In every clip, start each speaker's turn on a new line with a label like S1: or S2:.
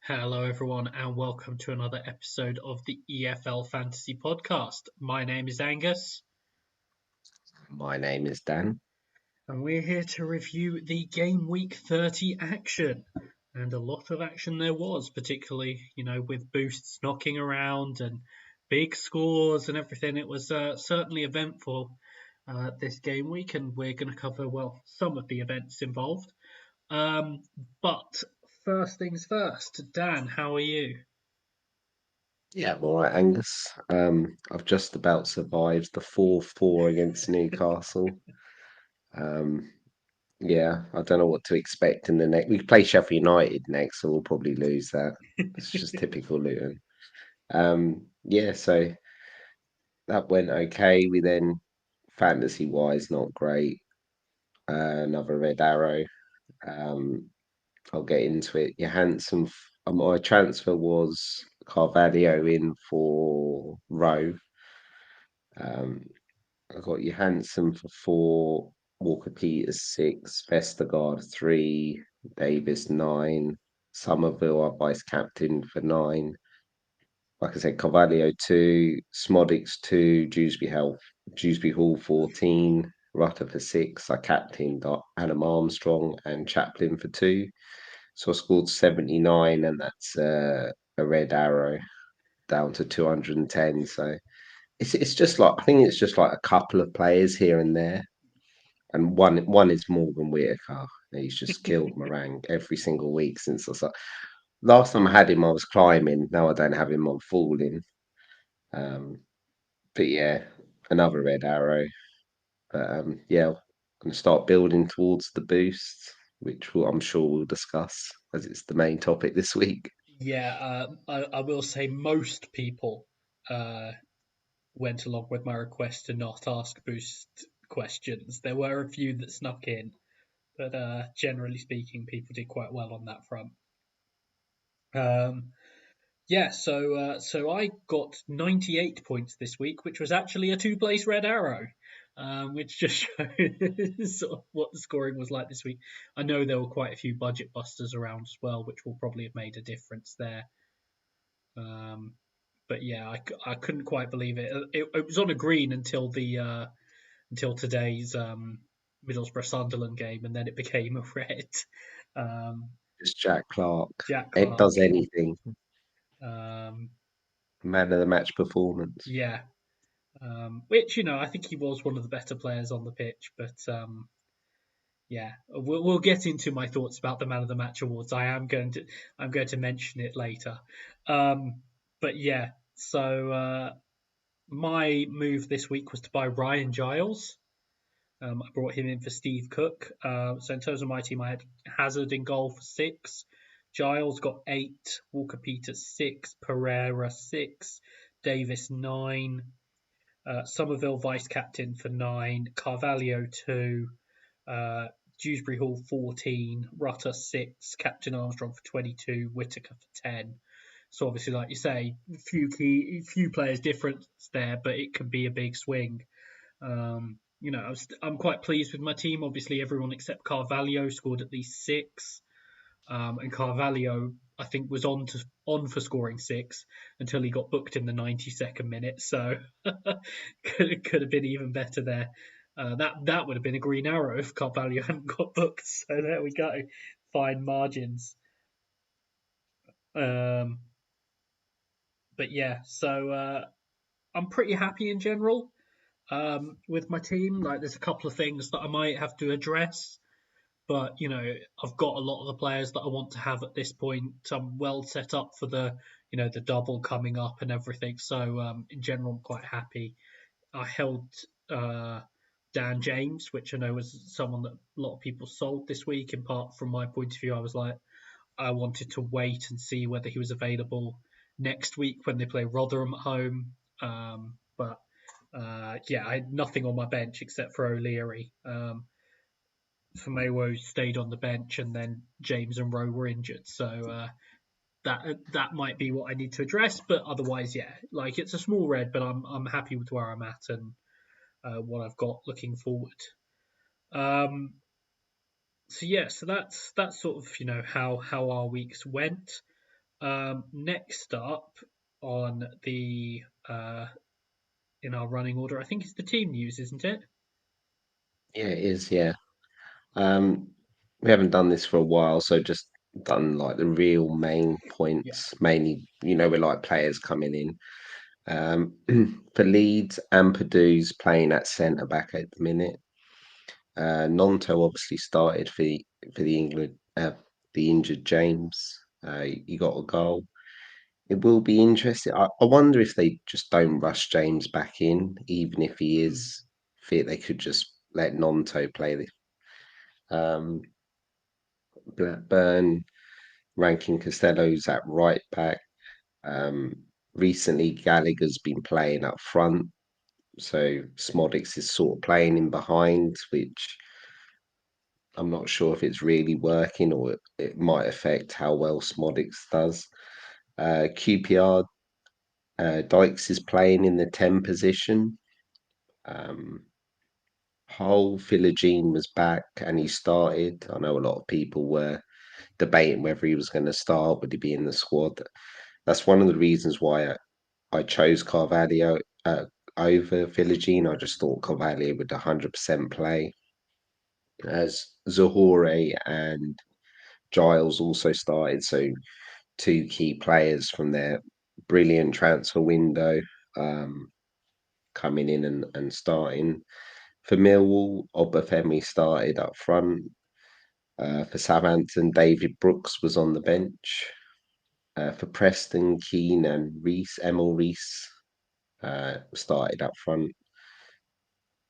S1: Hello, everyone, and welcome to another episode of the EFL Fantasy Podcast. My name is Angus,
S2: My name is Dan.
S1: and we're here to review the game week 30 action. And a lot of action there was, particularly, with boosts knocking around and big scores and everything. It was certainly eventful this game week, and we're going to cover, some of the events involved. But first things first, Dan, how are you?
S2: Yeah, I'm all right, Angus. I've just about survived the 4-4 against Newcastle. Um, yeah, I don't know what to expect in the next. We play Sheffield United next, so we'll probably lose that. It's just typical Luton. Yeah, so that went okay. We then, fantasy-wise, not great. Another red arrow. Um, I'll get into it. Johansson, my transfer was Carvalho in for Rowe. Um, I got Johansson for 4, Walker Peters 6, Vestergaard 3, Davis 9, Somerville our vice captain for 9. Like I said, Carvalho 2, Smodics 2, Dewsbury Hall 14, Rutter for 6. I captained Adam Armstrong and Chaplin for 2. So I scored 79, and that's a red arrow down to 210. So it's just like I think it's just like a couple of players here and there, and one is Morgan Whitaker. He's just killed Morang every single week since I started. Last time I had him, I was climbing. Now I don't have him on falling. Um, but yeah, another red arrow. But yeah, I'm gonna start building towards the boost, which I'm sure we'll discuss as it's the main topic this week.
S1: Yeah, I will say most people uh, went along with my request to not ask boost questions. There were a few that snuck in, but generally speaking, people did quite well on that front. Um, yeah, so I got 98 points this week, which was actually a two-place red arrow, which just shows sort of what the scoring was like this week. I know there were quite a few budget busters around as well, which will probably have made a difference there. But yeah, I couldn't quite believe it. It was on a green until today's Middlesbrough Sunderland game, and then it became a red. Um,
S2: Just Jack Clark.
S1: Jack
S2: It
S1: Clark.
S2: does anything.
S1: Um,
S2: Man of the match performance.
S1: yeah, which I think he was one of the better players on the pitch, but yeah, we'll get into my thoughts about the man of the match awards. I'm going to mention it later. But yeah, so my move this week was to buy Ryan Giles. I brought him in for Steve Cook. So in terms of my team, I had Hazard in goal for 6. Giles got 8. Walker Peters 6. Pereira 6. Davis 9. Somerville vice captain for 9. Carvalho 2. Uh, Dewsbury Hall 14. Rutter 6. Captain Armstrong for 22. Whitaker for 10. So obviously, like you say, few players difference there, but it can be a big swing. I'm quite pleased with my team. Obviously, everyone except Carvalho scored at least 6, and Carvalho I think was on for scoring 6 until he got booked in the 92nd minute. So could have been even better there. That would have been a green arrow if Carvalho hadn't got booked. So there we go, fine margins. Um, but yeah, so I'm pretty happy in general. With my team. Like, there's a couple of things that I might have to address, but I've got a lot of the players that I want to have at this point. I'm well set up for the double coming up and everything. So in general, I'm quite happy. I held uh, Dan James, which I know was someone that a lot of people sold this week. In part from my point of view, I was like, I wanted to wait and see whether he was available next week when they play Rotherham at home. But yeah, I had nothing on my bench except for O'Leary. Famewo stayed on the bench, and then James and Rowe were injured. So that might be what I need to address. But otherwise, yeah, like, it's a small red, but I'm happy with where I'm at and what I've got looking forward. Um, so yeah, so that's sort of how our weeks went. Next up on the in our running order, I think it's the team news, isn't it?
S2: Yeah, it is. Yeah. Um, we haven't done this for a while, so just done like the real main
S1: Yeah.
S2: points. Mainly, we're like players coming in. For Leeds, Ampadu's playing at centre back at the minute. Nonto obviously started for the England the injured James. He got a goal. It will be interesting. I wonder if they just don't rush James back in, even if he
S1: Hmm.
S2: is fit. They could just let Nonto play the Blackburn ranking Costello's at right back. Recently, Gallagher's been playing up front, so Smodix is sort of playing in behind, which I'm not sure if it's really working or it might affect how well Smodix does. QPR, Dykes is playing in the 10 position. Um, Hull Philogene was back and he started. I know a lot of people were debating whether he was going to start, would he be in the squad? That's one of the reasons why I chose Carvalho over Philogene. I just thought Carvalho would 100% play. As Zahore and Giles also started, so two key players from their brilliant transfer window um, coming in and starting. For Millwall, Obafemi started up front. For Southampton, David Brooks was on the bench. For Preston, Keane and Emil Reese started up front.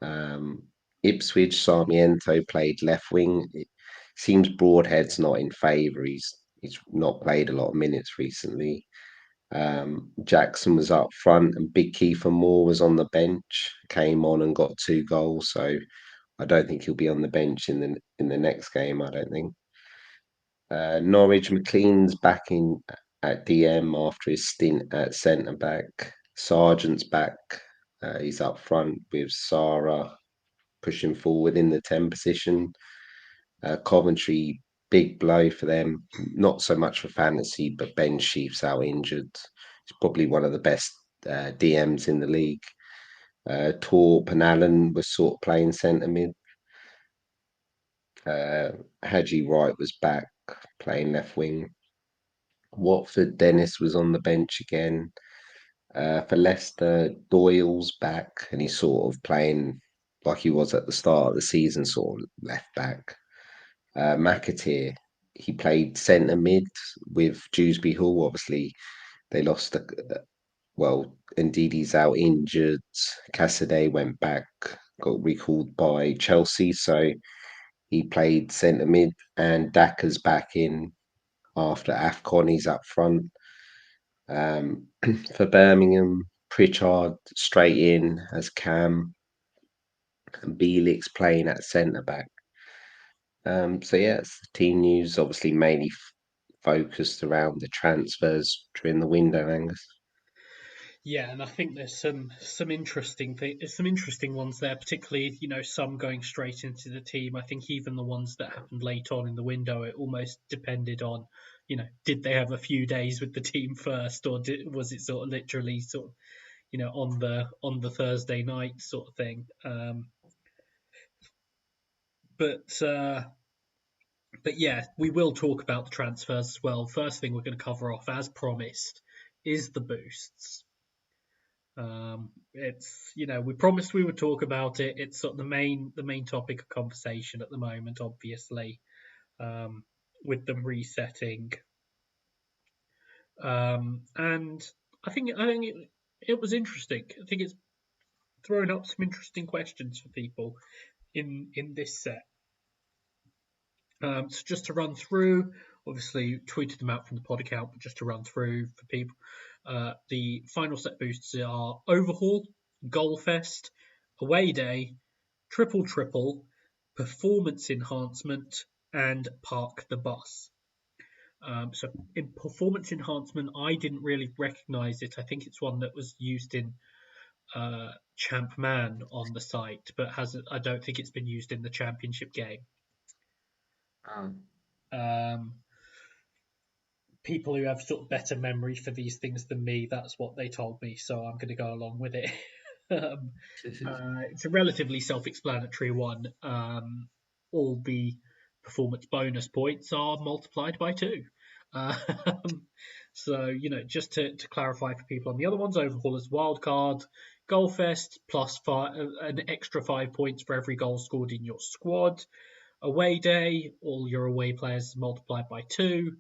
S2: Um, Ipswich, Sarmiento played left wing. It seems Broadhead's not in favour. He's not played a lot of minutes recently. Jackson was up front, and Big Kiefer Moore was on the bench. Came on and got 2 goals. So I don't think he'll be on the bench in the next game. I don't think. Norwich McLean's back in at DM after his stint at centre back. Sargent's back. He's up front with Sarah pushing forward in the 10 position. Coventry, big blow for them. Not so much for fantasy, but Ben Sheaf's out injured. He's probably one of the best DMs in the league. Torp and Allen was sort of playing centre mid. Haji Wright was back playing left wing. Watford, Dennis was on the bench again. For Leicester, Doyle's back, and he's sort of playing like he was at the start of the season, sort of left back. McAteer, he played centre mid with Dewsbury Hall. Obviously, they lost. Well, indeed, he's out injured. Cassidy went back, got recalled by Chelsea, so he played centre mid, and Daka's back in after AFCON. He's up front. For Birmingham, Pritchard straight in as Cam, and Belix playing at centre back. So yeah, it's the team news. Obviously, mainly focused around the transfers during the window, Angus.
S1: Yeah, and I think there's some interesting ones there, particularly some going straight into the team. I think even the ones that happened late on in the window, it almost depended on did they have a few days with the team first, or was it sort of literally sort of on the Thursday night sort of thing. But but yeah, we will talk about the transfers as well. First thing we're going to cover off, as promised, is the boosts. It's we promised we would talk about it. It's sort of the main topic of conversation at the moment, obviously, um, with them resetting. And I think it was interesting. I think it's thrown up some interesting questions for people in this set. So just to run through, obviously tweeted them out from the pod account, but just to run through for people, the final set boosts are Overhaul, Goal Fest, Away Day, Triple Triple, Performance Enhancement, and Park the Bus. So in Performance Enhancement, I didn't really recognise it. I think it's one that was used in Champ Man on the site, but hasn't. I don't think it's been used in the Championship game.
S2: Um,
S1: Um, people who have sort of better memory for these things than me, that's what they told me, so I'm going to go along with it. um, it's a relatively self-explanatory one. All the performance bonus points are multiplied by two. Um, so, just to clarify for people on the other ones, Overhaulers Wildcard, Goalfest plus an extra 5 points for every goal scored in your squad. Away day, all your away players multiplied by two.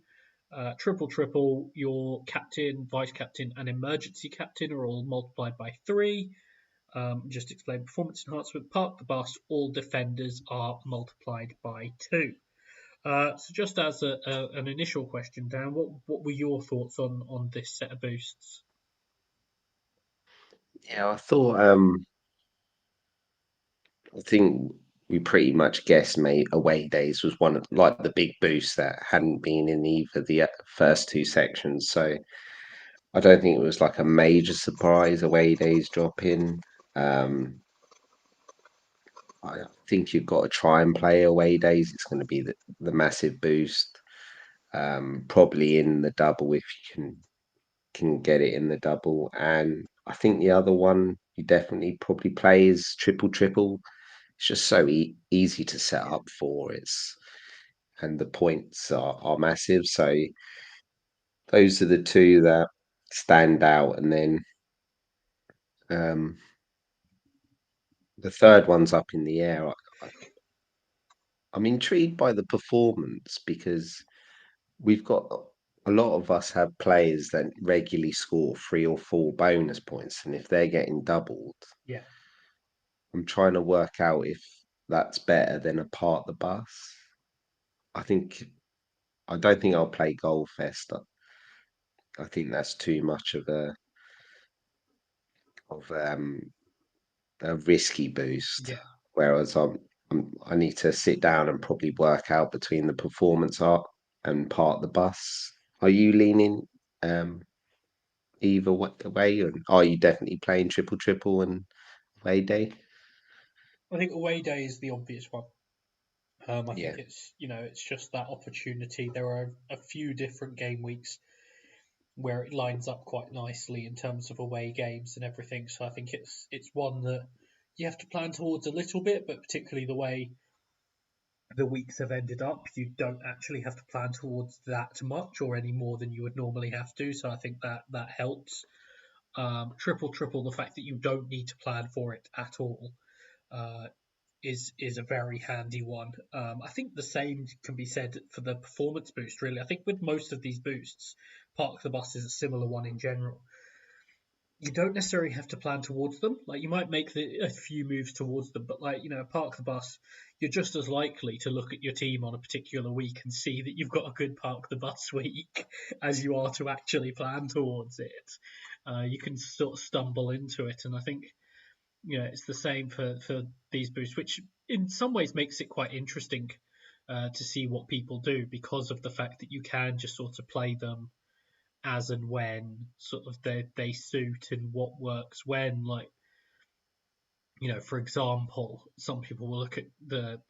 S1: Triple triple, your captain, vice captain, and emergency captain are all multiplied by three. Just explain performance enhancement. Park the bus, all defenders are multiplied by two. So just as an initial question, Dan, what were your thoughts on this set of boosts?
S2: Yeah, I think we pretty much guessed, mate. Away days was one of like the big boosts that hadn't been in either the first two sections. So I don't think it was like a major surprise. Away days drop in. Um, I think you've got to try and play away days. It's going to be the massive boost. Probably in the double if you can get it in the double. And I think the other one you definitely probably play is triple triple. It's just so easy to set
S1: Yeah,
S2: up for. It's and the points are massive. So those are the two that stand out. And then um, the third one's up in the air. I'm intrigued by the performance because we've got a lot of us have players that regularly score 3 or 4 bonus points, and if they're getting doubled,
S1: yeah.
S2: I'm trying to work out if that's better than a part the bus. I think I don't think I'll play Goldfest. I think that's too much of a risky boost.
S1: Yeah.
S2: Whereas I need to sit down and probably work out between the performance art and part the bus. Are you leaning um either way, or are you definitely playing triple triple and away day?
S1: I think away day is the obvious one. I
S2: Yeah,
S1: think it's just that opportunity. There are a few different game weeks where it lines up quite nicely in terms of away games and everything. So I think it's one that you have to plan towards a little bit, but particularly the way the weeks have ended up, you don't actually have to plan towards that much or any more than you would normally have to. So I think that helps. Triple triple, the fact that you don't need to plan for it at all uh, is a very handy one. I think the same can be said for the performance boost. Really, I think with most of these boosts, Park the Bus is a similar one in general. You don't necessarily have to plan towards them. Like you might make a few moves towards them, but Park the Bus, you're just as likely to look at your team on a particular week and see that you've got a good Park the Bus week as you are to actually plan towards it. You can sort of stumble into it, and I think it's the same for these boosts, which in some ways makes it quite interesting to see what people do because of the fact that you can just sort of play them as and when sort of they suit and what works when. Like, for example, some people will look at the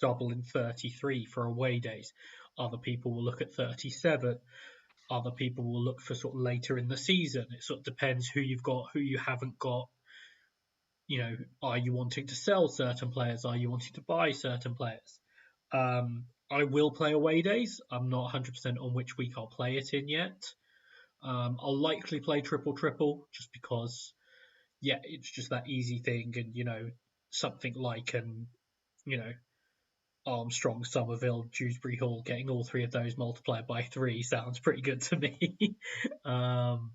S1: double in 33 for away days. Other people will look at 37. Other people will look for sort of later in the season. It sort of depends who you've got, who you haven't got. Are you wanting to sell certain players? Are you wanting to buy certain players? I will play away days. I'm not 100% on which week I'll play it in yet. I'll likely play triple triple just because, yeah, it's just that easy thing, and something like you know Armstrong, Somerville, Dewsbury Hall, getting all three of those multiplied by three sounds pretty good to me. um,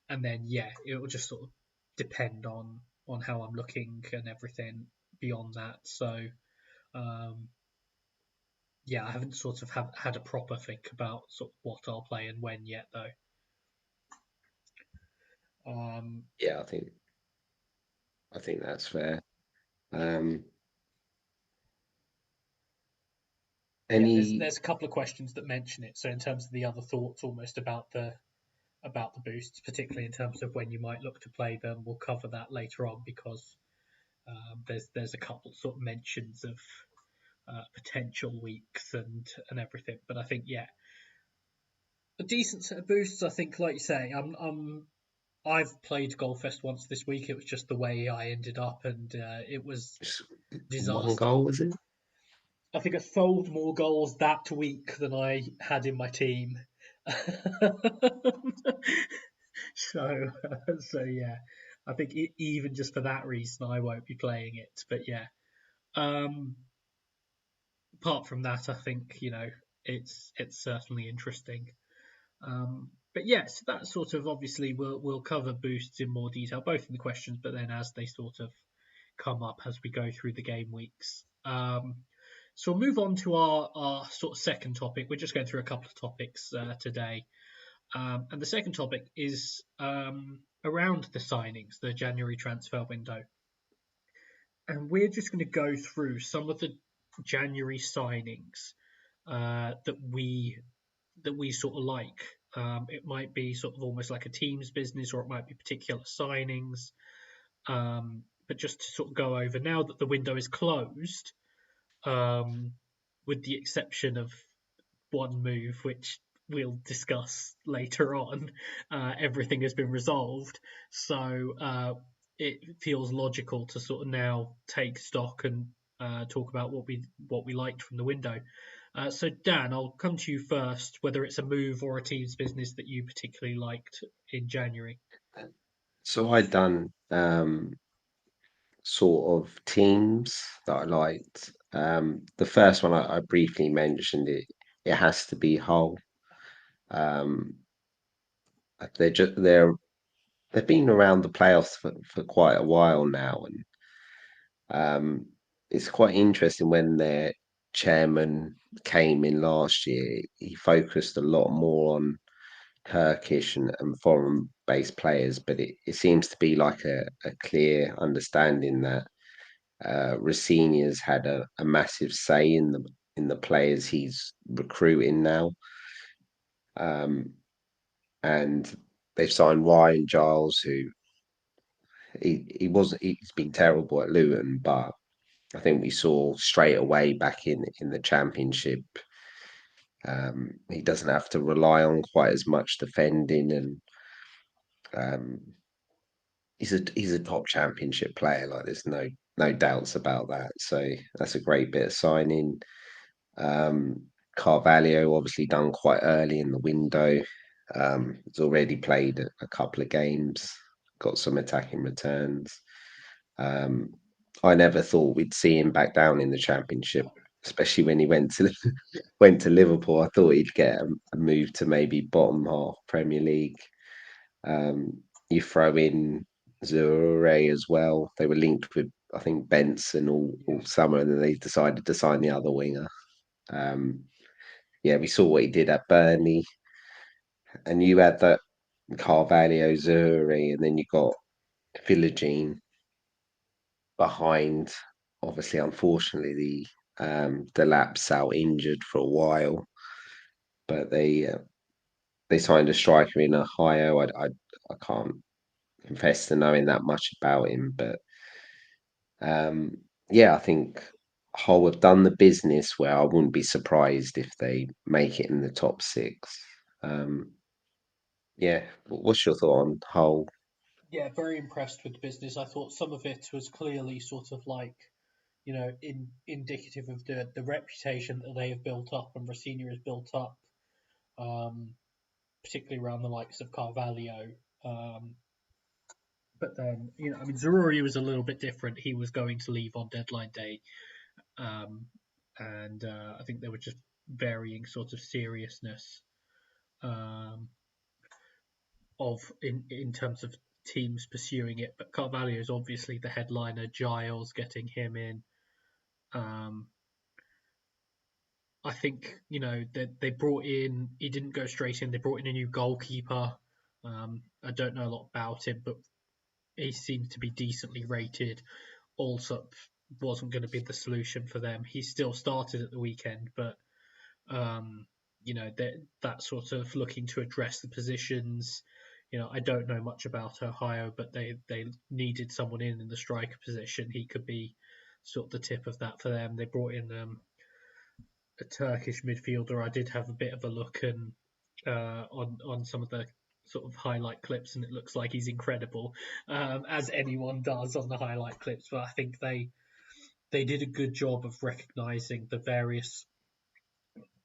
S1: and then yeah, it will just sort of depend on how I'm looking and everything beyond that. So um, yeah, I haven't sort of had a proper think about sort of what I'll play and when yet though. Um,
S2: yeah, I think that's fair. Um,
S1: yeah,
S2: any
S1: there's a couple of questions that mention it. So in terms of the other thoughts, almost about the boosts, particularly in terms of when you might look to play them, we'll cover that later on because there's a couple sort of mentions of potential weeks and everything. But I think yeah, a decent set of boosts. I think, like you say, I've played Golfest once this week. It was just the way I ended up, and it was
S2: Just one
S1: disaster.
S2: goal, was it?
S1: I think I sold more goals that week than I had in my team. so, so yeah, I think even just for that reason, I won't be playing it. But yeah, um, apart from that, I think it's certainly interesting. But yes, that sort of obviously we'll cover boosts in more detail, both in the questions, but then as they sort of come up as we go through the game weeks. So we'll move on to our sort of second topic. We're just going through a couple of topics today. And the second topic is around the signings, the January transfer window. And we're just going to go through some of the January signings that we sort of like. It might be sort of almost like a team's business, or it might be particular signings. But just to sort of go over now that the window is closed, with the exception of one move, which we'll discuss later on, everything has been resolved. So it feels logical to sort of now take stock and talk about what we liked from the window. So Dan, I'll come to you first. Whether it's a move or a team's business that you particularly liked in January.
S2: So I done sort of teams that I liked. The first one I briefly mentioned it. It has to be Hull. Um, they've been around the playoffs for quite a while now, and um, it's quite interesting when their chairman came in last year. He focused a lot more on Turkish and foreign based players, but it seems to be like a clear understanding that Rossini's had a massive say in the players he's recruiting now, um, and they've signed Ryan Giles, who he's been terrible at Luton, but I think we saw straight away back in the Championship. He doesn't have to rely on quite as much defending, and um, he's a top Championship player. Like there's no doubts about that. So that's a great bit of signing. Um, Carvalho obviously done quite early in the window. He's already played a couple of games, got some attacking returns. Um, I never thought we'd see him back down in the Championship, especially when he went to Liverpool. I thought he'd get a move to maybe bottom half Premier League. You throw in Zure as well. They were linked with I think Benson all
S1: Yeah.
S2: summer, and then they decided to sign the other winger. Um, yeah, we saw what he did at Burnley, and you had that Carvalho, Zure, and then you got Philogene behind. Obviously, unfortunately, the Lap's out injured for a while, but they signed a striker in Ohio. I can't confess to knowing that much about him, but um, yeah, I think Hull have done the business where I wouldn't be surprised if they make it in the top six. Um, yeah, what's your thought on Hull?
S1: Yeah, very impressed with the business. I thought some of it was clearly sort of like, indicative of the reputation that they have built up and Rossini has built up, um, particularly around the likes of Carvalho. Um, but then, I mean, Zaruri was a little bit different. He was going to leave on deadline day, um, and I think there were just varying sort of seriousness, um, of in terms of teams pursuing it. But Carvalho is obviously the headliner. Giles getting him in. Um, I think that they brought in. He didn't go straight in. They brought in a new goalkeeper. I don't know a lot about him, but he seemed to be decently rated. Allsop wasn't going to be the solution for them. He still started at the weekend, but um, that sort of looking to address the positions. I don't know much about Ohio, but they needed someone in the striker position. He could be sort of the tip of that for them. They brought in a Turkish midfielder. I did have a bit of a look, and on some of the sort of highlight clips, and it looks like he's incredible, as anyone does on the highlight clips. But I think they did a good job of recognizing the various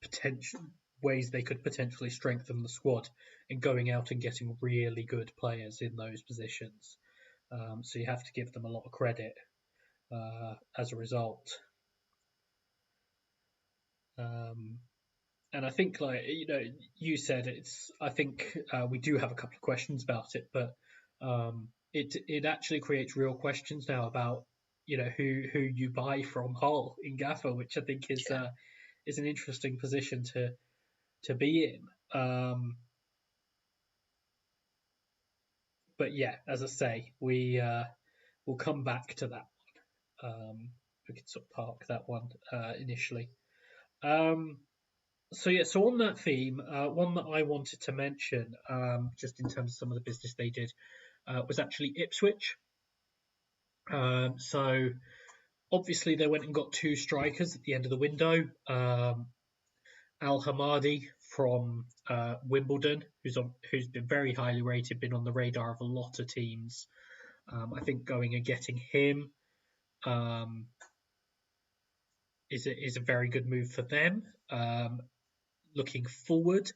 S1: potential ways they could potentially strengthen the squad and going out and getting really good players in those positions. So you have to give them a lot of credit as a result. Um, and I think, like you said, it's. I think we do have a couple of questions about it, but it actually creates real questions now about who you buy from Hull in Gaffer, which I think
S2: Yeah,
S1: is an interesting position to be in. But yeah, as I say, we'll come back to that. We can sort of park that one initially. Um, so yeah, so on that theme, one that I wanted to mention, just in terms of some of the business they did, was actually Ipswich. So obviously they went and got two strikers at the end of the window. Al Hamadi from Wimbledon, who's been very highly rated, been on the radar of a lot of teams. I think going and getting him um, is a very good move for them. Looking forward,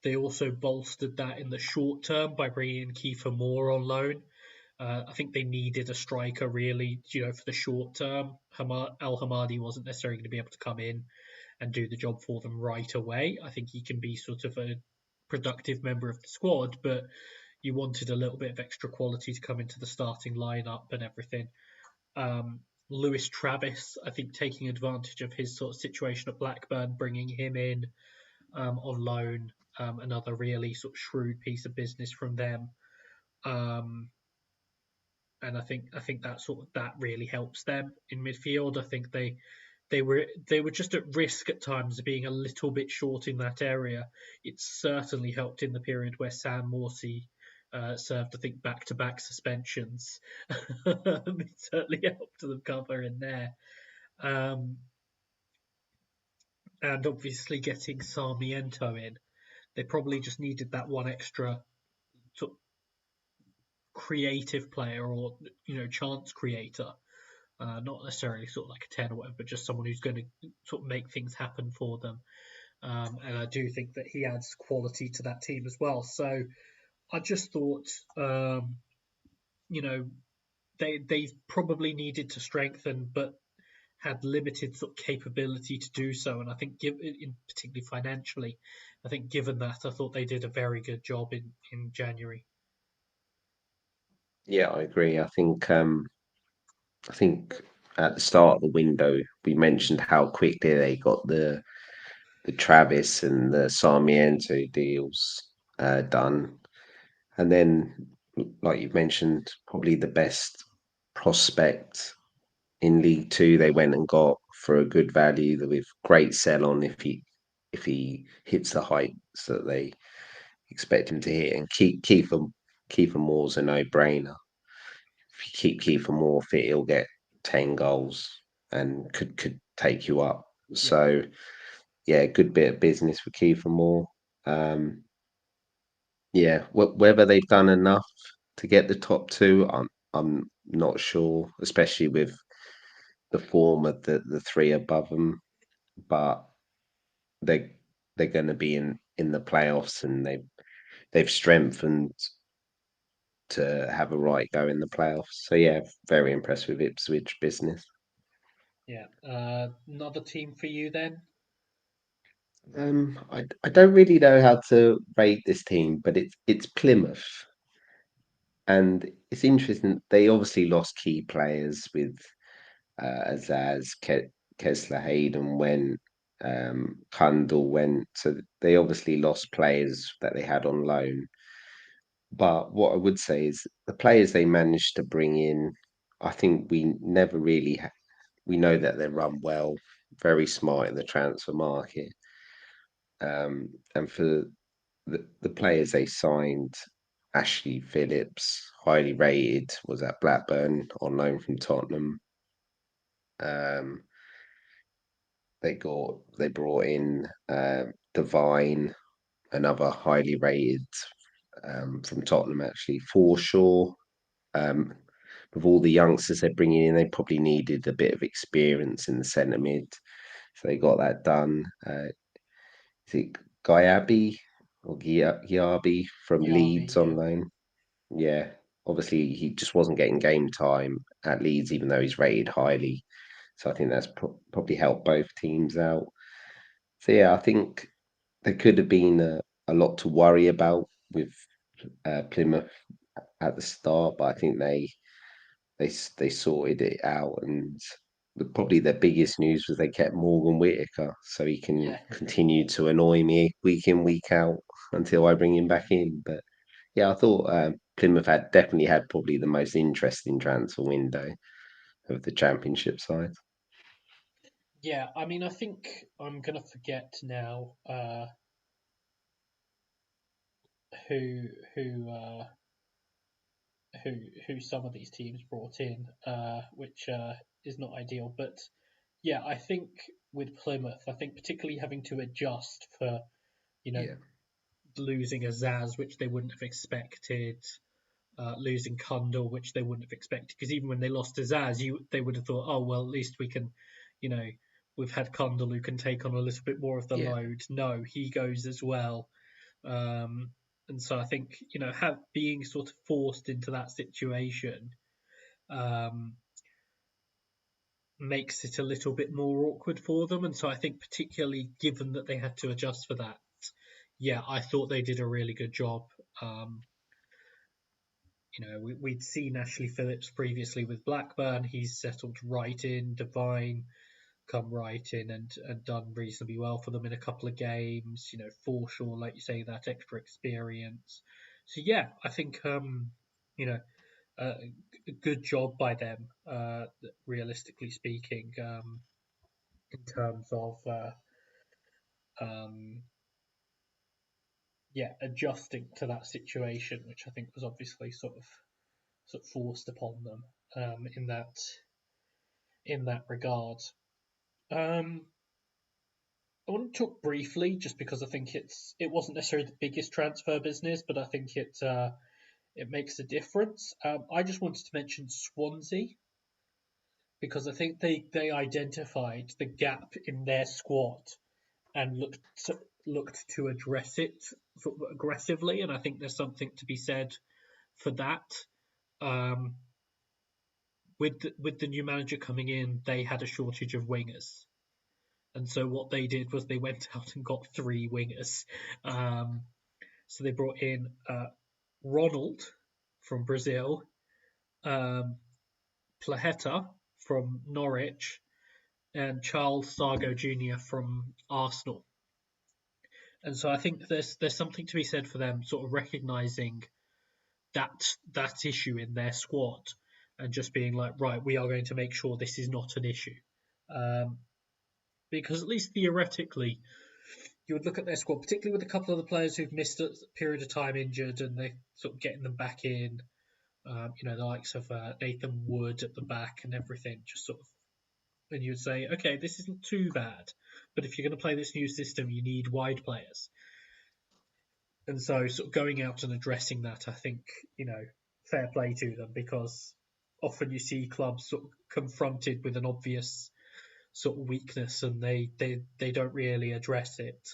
S1: they also bolstered that in the short term by bringing in Kiefer Moore on loan. I think they needed a striker really, for the short term. Al Hamadi wasn't necessarily going to be able to come in and do the job for them right away. I think he can be sort of a productive member of the squad, but you wanted a little bit of extra quality to come into the starting lineup and everything. Lewis Travis, I think, taking advantage of his sort of situation at Blackburn, bringing him in on loan, another really sort of shrewd piece of business from them. Um, and I think that really helps them in midfield. I think they were just at risk at times of being a little bit short in that area. It certainly helped in the period where Sam Morsey served, I think, back-to-back suspensions. It certainly helped them cover in there. Um, and obviously getting Sarmiento in, they probably just needed that one extra sort of creative player or chance creator. Not necessarily sort of like a 10 or whatever, but just someone who's going to sort of make things happen for them. And I do think that he adds quality to that team as well. So I just thought, you know, they probably needed to strengthen, but had limited sort of capability to do so. And I think, particularly financially, I think given that, I thought they did a very good job in January.
S2: yeah, I agree. I think at the start of the window we mentioned how quickly they got the Travis and the Sarmiento deals done, and then, like you've mentioned, probably the best prospect in League Two they went and got for a good value with great sell on if he hits the heights that they expect him to hit, and Kiefer Moore's a no brainer. If you keep Kiefer Moore fit, he'll get 10 goals and could take you up.
S1: Yeah,
S2: So yeah, good bit of business for Kiefer Moore. Um, yeah, whether they've done enough to get the top two, I'm not sure, especially with the form of the three above them. But they they're going to be in the playoffs, and they've strengthened to have a right go in the playoffs. So yeah, very impressed with Ipswich business.
S1: yeah. Another team for you then?
S2: I don't really know how to rate this team, but it's Plymouth, and it's interesting. They obviously lost key players with Azaz, Kessler, Hayden went, Kundal went, so they obviously lost players that they had on loan. But what I would say is the players they managed to bring in, I think we never really we know that they run well, very smart in the transfer market. And for the players they signed, Ashley Phillips, highly rated, was at Blackburn on loan from Tottenham. Um, they brought in Divine. another highly rated from Tottenham actually. Forshaw, um, with all the youngsters they're bringing in, they probably needed a bit of experience in the centre mid, so they got that done. Is it Gyabi or Gyabi from
S1: Yavi,
S2: Leeds on
S1: yeah.
S2: loan? Yeah, obviously he just wasn't getting game time at Leeds, even though he's rated highly. So I think that's probably helped both teams out. So yeah, I think there could have been a lot to worry about with Plymouth at the start, but I think they sorted it out, and probably their biggest news was they kept Morgan Whitaker, so he can
S1: Yeah.
S2: continue to annoy me week in week out until I bring him back in. But yeah, I thought Plymouth had definitely had probably the most interesting transfer window of the Championship side.
S1: Yeah, I mean, I think I'm gonna forget now who who uh, who who some of these teams brought in, which is not ideal. But yeah, I think with Plymouth, I think particularly having to adjust for you know
S2: Yeah,
S1: losing a Zaz, which they wouldn't have expected, losing Kundal, which they wouldn't have expected. Because even when they lost to Zaz, they would have thought, oh well, at least we can, you know, we've had Kundal who can take on a little bit more of the
S2: yeah.
S1: load. No, he goes as well. Um, and so I think being sort of forced into that situation um, makes it a little bit more awkward for them. And so I think particularly given that they had to adjust for that, yeah, I thought they did a really good job. Um, we'd seen Ashley Phillips previously with Blackburn. He's settled right in. Devine come right in and done reasonably well for them in a couple of games. Forshaw, like you say, that extra experience. So yeah, I think you know a good job by them. Realistically speaking, in terms of um, adjusting to that situation, which I think was obviously sort of forced upon them in that regard. Um, I want to talk briefly, just because I think it wasn't necessarily the biggest transfer business, but I think it makes a difference. I just wanted to mention Swansea because I think they identified the gap in their squad and looked to address it sort of aggressively, and I think there's something to be said for that. Um, with the new manager coming in, they had a shortage of wingers. And so what they did was they went out and got three wingers. Um, so they brought in Ronald from Brazil, um, Plaheta from Norwich, and Charles Sargo Jr. from Arsenal. And so I think there's something to be said for them sort of recognizing that issue in their squad and just being like, right, we are going to make sure this is not an issue. Um, because at least theoretically, you would look at their squad, particularly with a couple of the players who've missed a period of time injured, and they sort of getting them back in. The likes of Nathan Wood at the back and everything, just sort of, and you would say, okay, this isn't too bad, but if you're going to play this new system, you need wide players, and so sort of going out and addressing that, I think, fair play to them because often you see clubs sort of confronted with an obvious sort of weakness and they don't really address it.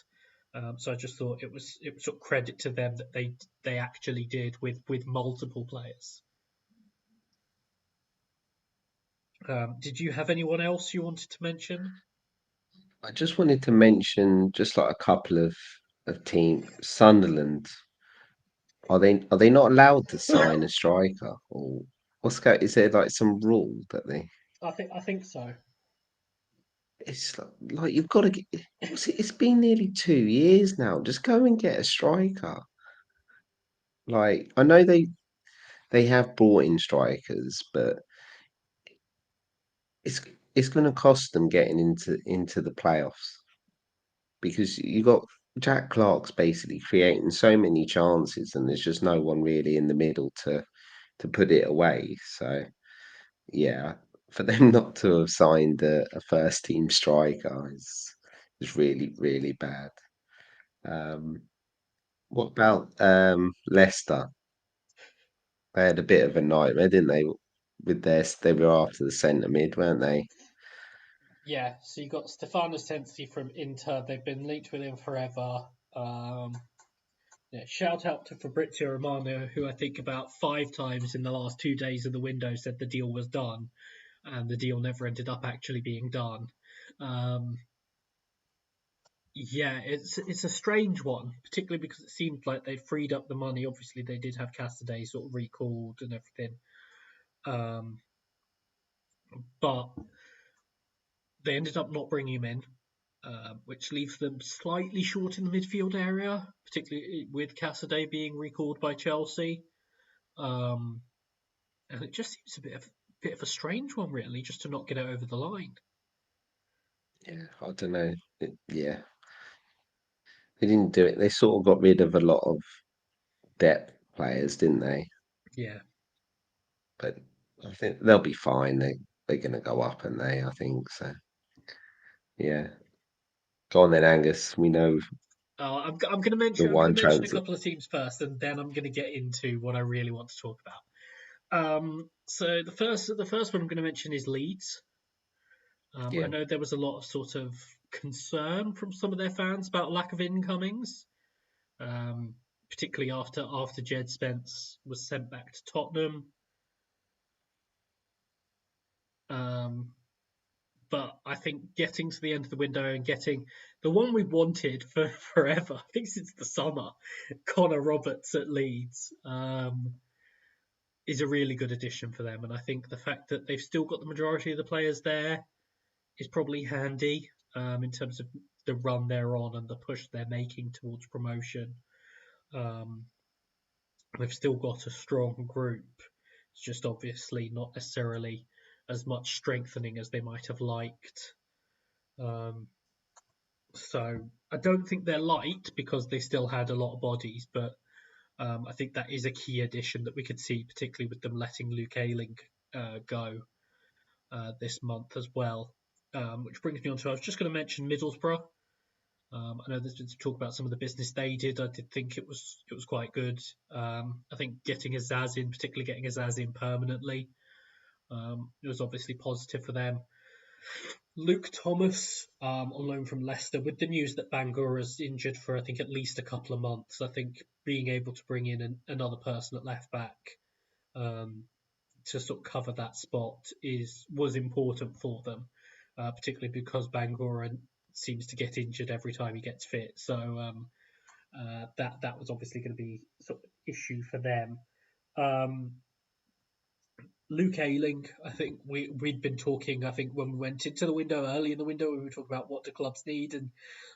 S1: So I just thought it was sort of credit to them that they actually did with multiple players. Did you have anyone else you wanted to mention?
S2: I just wanted to mention just like a couple of team Sunderland. Are they not allowed to sign a striker, or is there like some rule that they?
S1: I think so.
S2: It's like you've got to get. It's been nearly 2 years now. Just go and get a striker. Like I know they have brought in strikers, but it's it's going to cost them getting into the playoffs because you got Jack Clark's basically creating so many chances, and there's just no one really in the middle to put it away. So yeah, for them not to have signed a first team striker is really really bad. Um, What about Leicester? They had a bit of a nightmare, didn't they? With they were after the centre mid, weren't they?
S1: Yeah, so you got Stefano Sensi from Inter. They've been linked with him forever. Yeah, shout out to Fabrizio Romano, who I think about 5 times in the last 2 days of the window said the deal was done, and the deal never ended up actually being done. Um, yeah, it's a strange one, particularly because it seemed like they freed up the money. Obviously, they did have Cassidy sort of recalled and everything, um, but they ended up not bringing him in, which leaves them slightly short in the midfield area, particularly with Cassidy being recalled by Chelsea. Um, and it just seems a bit of a strange one, really, just to not get it over the line.
S2: Yeah, I don't know. Yeah, they didn't do it. They sort of got rid of a lot of depth players, didn't they?
S1: Yeah.
S2: But I think they'll be fine. They're going to go up, and I think so. Yeah, go on then, Angus. We know
S1: I'm going to
S2: the
S1: mention
S2: one
S1: a
S2: transfer.
S1: couple of teams first, and then I'm going to get into what I really want to talk about. So the first one I'm going to mention is Leeds. I
S2: Yeah,
S1: know there was a lot of sort of concern from some of their fans about lack of incomings, particularly after Jed Spence was sent back to Tottenham. Um, but I think getting to the end of the window and getting the one we wanted for forever, I think since the summer, Connor Roberts at Leeds, is a really good addition for them. And I think the fact that they've still got the majority of the players there is probably handy in terms of the run they're on and the push they're making towards promotion. Um, they've still got a strong group. It's just obviously not necessarily as much strengthening as they might have liked. Um, so I don't think they're light because they still had a lot of bodies, but I think that is a key addition that we could see, particularly with them letting Luke Ayling go this month as well. Which brings me on to I was just going to mention Middlesbrough. I know there's been some talk about some of the business they did. I did think it was quite good. I think getting Azaz in, particularly getting Azaz in permanently, it was obviously positive for them. Luke Thomas on loan from Leicester, with the news that Bangor is injured for I think at least a couple of months. I think being able to bring in another person at left back um, to sort of cover that spot was important for them, particularly because Bangor seems to get injured every time he gets fit. So that was obviously going to be sort of an issue for them. Um, Luke Ayling, I think we'd been talking. I think when we went into the window early in the window, we were talking about what do clubs need, and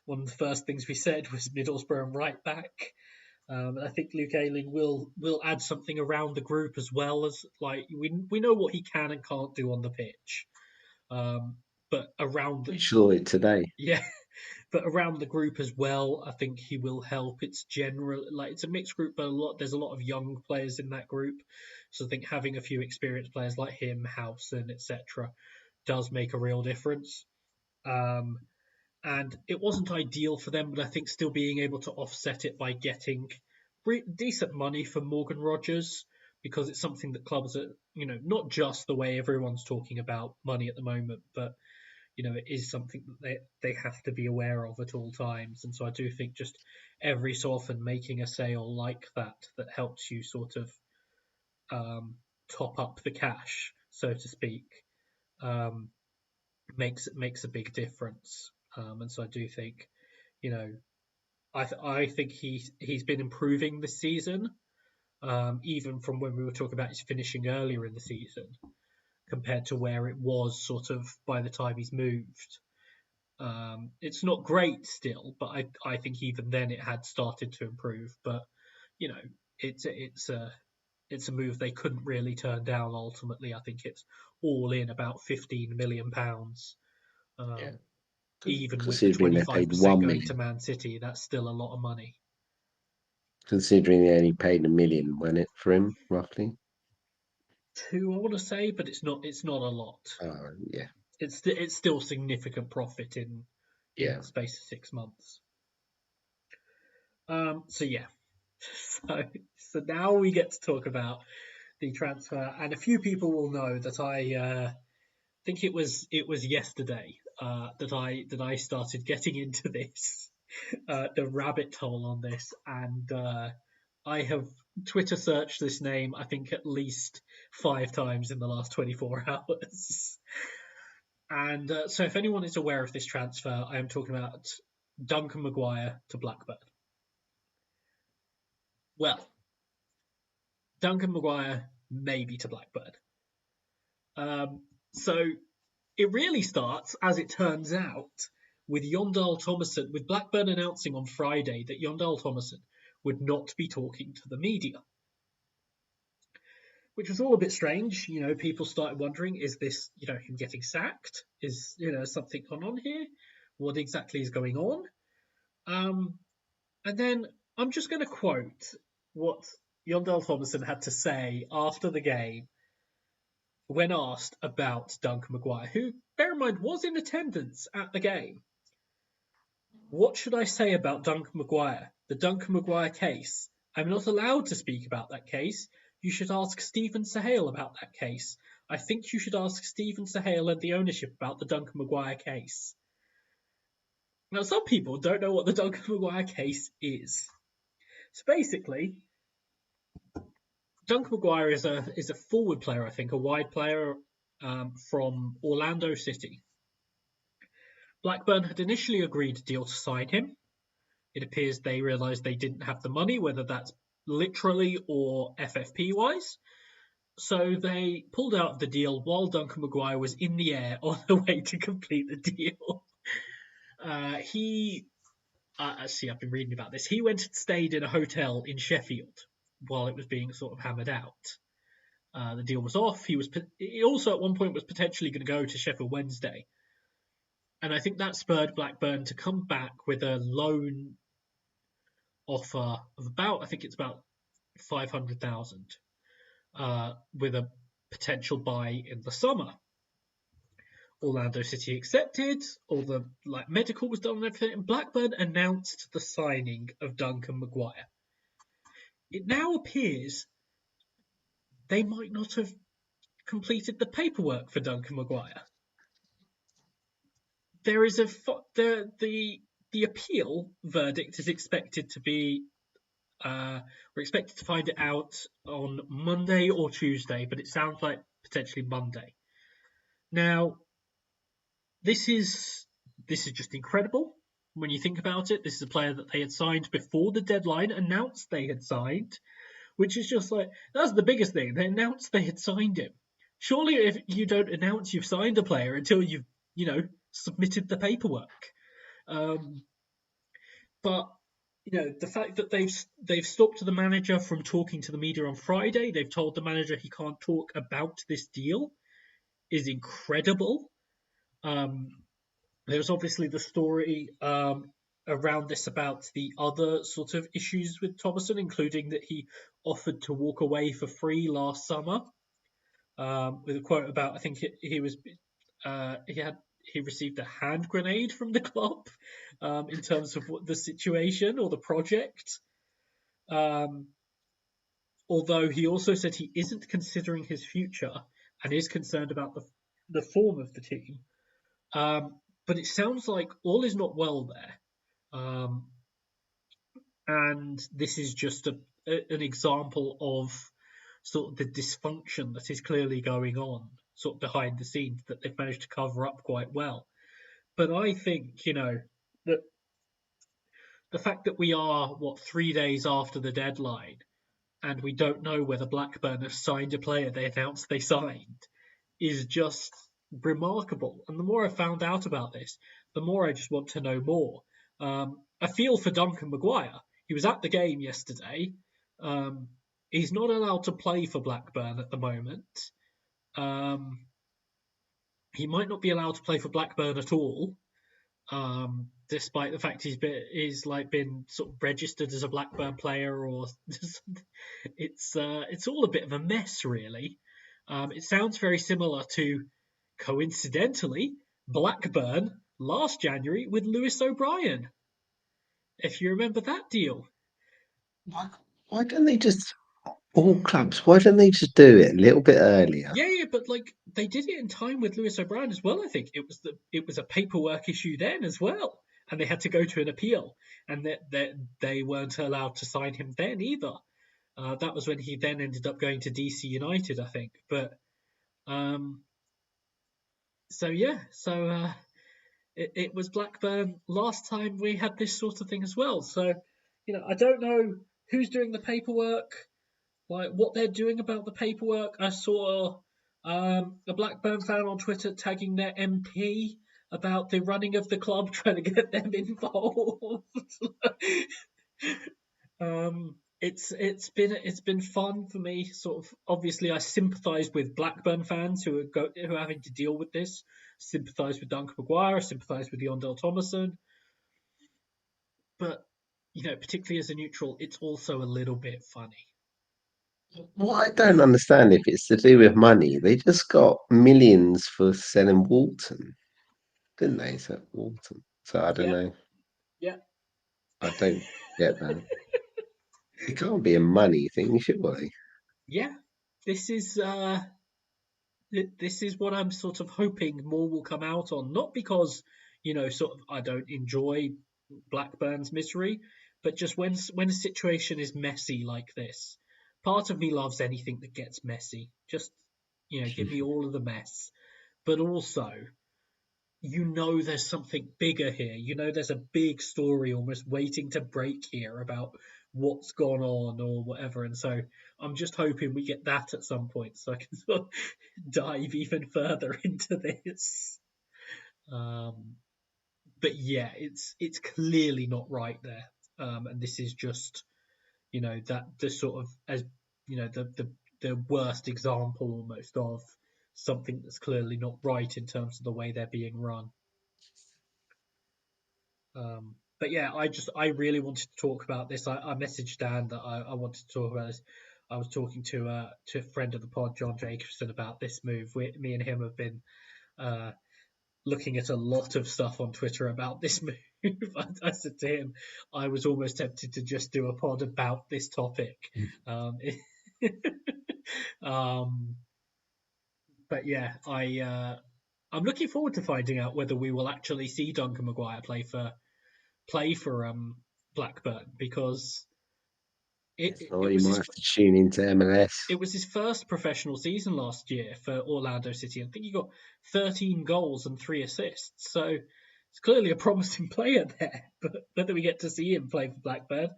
S1: one of the first things we said was Middlesbrough and right back. And I think Luke Ayling will add something around the group as well as like we know what he can and can't do on the pitch, um, but around
S2: we saw it today.
S1: yeah, but around the group as well, I think he will help. It's general like it's a mixed group, but there's a lot of young players in that group, so I think having a few experienced players like him, Howson, etc., does make a real difference. Um, and it wasn't ideal for them, but I think still being able to offset it by getting decent money for Morgan Rogers because it's something that clubs are, not just the way everyone's talking about money at the moment, but it is something that they have to be aware of at all times. And so I do think just every so often making a sale like that helps you sort of top up the cash, so to speak, um, makes a big difference. And so I do think, you know, I think he's been improving this season, even from when we were talking about his finishing earlier in the season compared to where it was sort of by the time he's moved. It's not great still, but I think even then it had started to improve. But you know, it's a move they couldn't really turn down. Ultimately, I think it's all in about £15 million.
S2: Yeah,
S1: Um, even with the
S2: considering they paid
S1: 25%
S2: 1
S1: going
S2: million,
S1: to Man City, that's still a lot of money.
S2: considering they only paid 1 million, when it for him roughly.
S1: Two, I want to say, but it's not a lot.
S2: Yeah,
S1: It's still significant profit in
S2: yeah,
S1: the space of 6 months. So yeah. So now we get to talk about the transfer, and a few people will know that I think it was yesterday that I started getting into this the rabbit hole on this, and I have Twitter searched this name I think at least 5 times in the last 24 hours. And so, if anyone is aware of this transfer, I am talking about Duncan McGuire to Blackburn. Well, Duncan McGuire maybe to Blackburn. So it really starts, as it turns out, with Yondal Thomason, with Blackburn announcing on Friday that Yondal Thomason would not be talking to the media, which was all a bit strange. People started wondering, is this, him getting sacked? Is, something gone on here? What exactly is going on? And then I'm just going to quote what Yondal Thomason had to say after the game when asked about Duncan McGuire, who, bear in mind, was in attendance at the game. What should I say about Duncan McGuire? The Duncan McGuire case. I'm not allowed to speak about that case. You should ask Stephen Sahale about that case. I think you should ask Stephen Sahale and the ownership about the Duncan McGuire case. Now, some people don't know what the Duncan McGuire case is. So basically, Duncan McGuire is a forward player, I think, a wide player from Orlando City. Blackburn had initially agreed a deal to sign him. It appears they realised they didn't have the money, whether that's literally or FFP-wise. So they pulled out of the deal while Duncan McGuire was in the air on the way to complete the deal. I've been reading about this. He went and stayed in a hotel in Sheffield while it was being sort of hammered out. The deal was off. He also at one point was potentially going to go to Sheffield Wednesday. And I think that spurred Blackburn to come back with a loan offer of about 500,000 with a potential buy in the summer. Orlando City accepted, all the medical was done and everything, and Blackburn announced the signing of Duncan McGuire. It now appears they might not have completed the paperwork for Duncan McGuire. There is the appeal verdict is expected to be we're expected to find it out on Monday or Tuesday, but it sounds like potentially Monday. Now, this is just incredible when you think about it. This is a player that they had signed before the deadline announced they had signed, which is just that's the biggest thing. They announced they had signed him. Surely, if you don't announce you've signed a player until you've submitted the paperwork, but the fact that they've stopped the manager from talking to the media on Friday, they've told the manager he can't talk about this deal, is incredible. There's obviously the story around this about the other sort of issues with Thomason, including that he offered to walk away for free last summer, with a quote about, I think he received a hand grenade from the club in terms of the situation or the project. Although he also said he isn't considering his future and is concerned about the form of the team. But it sounds like all is not well there. And this is just an example of sort of the dysfunction that is clearly going on sort of behind the scenes that they've managed to cover up quite well. But I think, that the fact that we are, 3 days after the deadline and we don't know whether Blackburn have signed a player they announced they signed is just remarkable. And the more I found out about this, the more I just want to know more. I feel for Duncan McGuire. He was at the game yesterday. He's not allowed to play for Blackburn at the moment. He might not be allowed to play for Blackburn at all, despite the fact he's been sort of registered as a Blackburn player, or it's all a bit of a mess, really. It sounds very similar to, coincidentally, Blackburn last January with Lewis O'Brien, if you remember that deal.
S2: Why don't they just all clubs? Why don't they just do it a little bit earlier?
S1: Yeah, yeah, but like they did it in time with Lewis O'Brien as well. I think it was a paperwork issue then as well, and they had to go to an appeal, and that they weren't allowed to sign him then either. That was when he then ended up going to DC United, I think. But um, so yeah, so it was Blackburn last time we had this sort of thing as well. So I don't know who's doing the paperwork, like what they're doing about the paperwork. I saw a Blackburn fan on Twitter tagging their MP about the running of the club, trying to get them involved. It's been fun for me. Sort of obviously, I sympathise with Blackburn fans who are having to deal with this. Sympathise with Duncan McGuire. Sympathise with Yondell Thomason. But particularly as a neutral, it's also a little bit funny.
S2: Well, I don't understand if it's to do with money. They just got millions for selling Walton, didn't they? So Walton. So I don't
S1: Yeah,
S2: know.
S1: yeah,
S2: I don't get that. It can't be a money thing, surely.
S1: yeah. This is uh, this is what I'm sort of hoping more will come out on. Not because sort of I don't enjoy Blackburn's misery, but just when a situation is messy like this, part of me loves anything that gets messy. Just give me all of the mess. But also, there's something bigger here. There's a big story almost waiting to break here about what's gone on or whatever. And so I'm just hoping we get that at some point so I can sort of dive even further into this. Um, but yeah, it's clearly not right there. And this is just that the sort of as the worst example almost of something that's clearly not right in terms of the way they're being run. But yeah, I really wanted to talk about this. I messaged Dan that I wanted to talk about this. I was talking to a friend of the pod, John Jacobson, about this move. Me and him have been uh, looking at a lot of stuff on Twitter about this move. I said to him, I was almost tempted to just do a pod about this topic. Um, um, but yeah, I'm looking forward to finding out whether we will actually see Duncan McGuire play for Blackburn because it,
S2: If
S1: it,
S2: not,
S1: it
S2: you
S1: was
S2: might have to tune into MLS.
S1: it was his first professional season last year for Orlando City. I think he got 13 goals and 3 assists. So it's clearly a promising player there. But whether we get to see him play for Blackburn,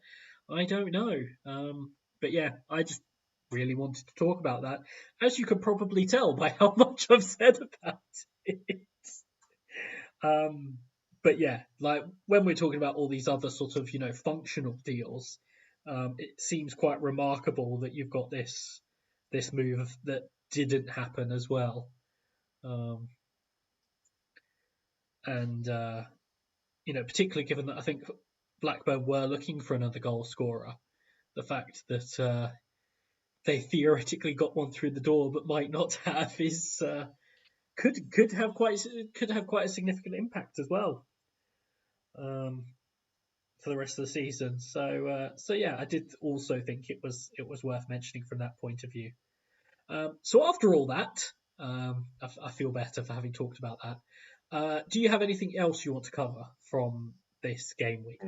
S1: I don't know. But yeah, I just really wanted to talk about that, as you can probably tell by how much I've said about it. Um, but yeah, like when we're talking about all these other sort of functional deals, it seems quite remarkable that you've got this move that didn't happen as well, um, and particularly given that I think Blackburn were looking for another goal scorer, the fact that they theoretically got one through the door but might not have is could have quite a significant impact as well. Um, for the rest of the season. So yeah, I did also think it was worth mentioning from that point of view. So after all that, I feel better for having talked about that. Do you have anything else you want to cover from this game week?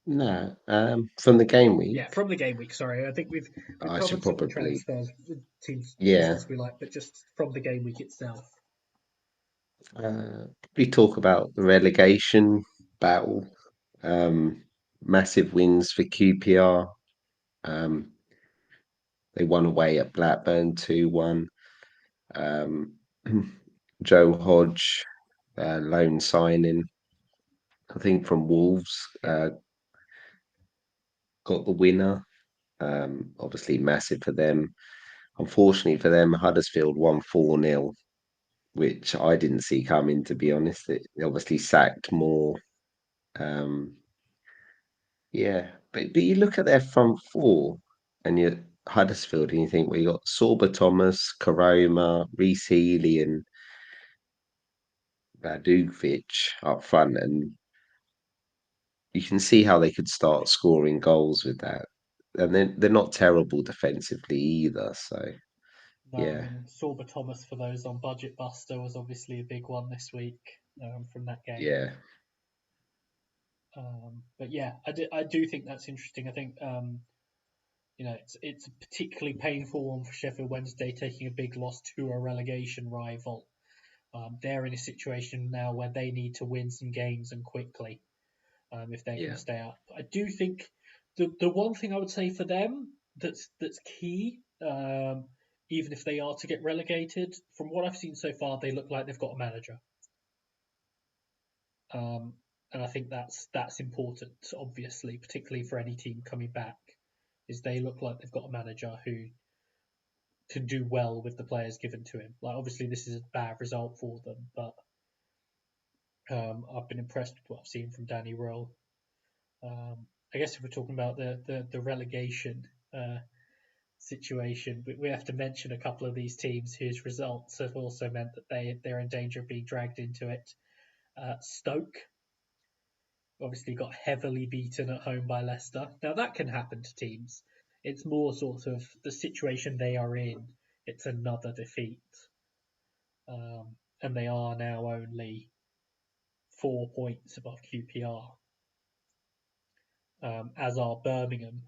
S2: No, no. From the game
S1: Yeah,
S2: week,
S1: from the game week. Sorry, I think we've
S2: I should
S1: covered some of the
S2: probably,
S1: transfers, teams as
S2: yeah,
S1: we like, but just from the game week itself.
S2: we talk about the relegation battle. Um, Massive wins for QPR. Um, they won away at Blackburn 2-1. Um, Joe Hodge, loan signing, I think from Wolves,
S1: Yeah,
S2: got the winner. Obviously, massive for them. Unfortunately for them, Huddersfield won 4-0, which I didn't see coming, to be honest. It obviously sacked more. Um, yeah, but you look at their front four and you Huddersfield and you think, well, you got Sorba Thomas, Karoma, Reece Healy, and Radukovic up front, and you can see how they could start scoring goals with that. and they're not terrible defensively either. So
S1: No,
S2: yeah,
S1: and Sorba Thomas, for those on Budget Buster, was obviously a big one this week from that game.
S2: yeah,
S1: But yeah, I do think that's interesting. I think it's a particularly painful one for Sheffield Wednesday taking a big loss to a relegation rival. They're in a situation now where they need to win some games and quickly if they're going
S2: yeah.
S1: to stay up. I do think the one thing I would say for them that's key, even if they are to get relegated, from what I've seen so far, they look like they've got a manager. Um, and I think that's important, obviously, particularly for any team coming back, is they look like they've got a manager who can do well with the players given to him. Like obviously this is a bad result for them, but I've been impressed with what I've seen from Danny Rowe. I guess if we're talking about the relegation situation, we have to mention a couple of these teams whose results have also meant that they're in danger of being dragged into it. Stoke obviously got heavily beaten at home by Leicester. Now that can happen to teams. It's more sort of the situation they are in. It's another defeat, and they are now only 4 points above QPR, as are Birmingham,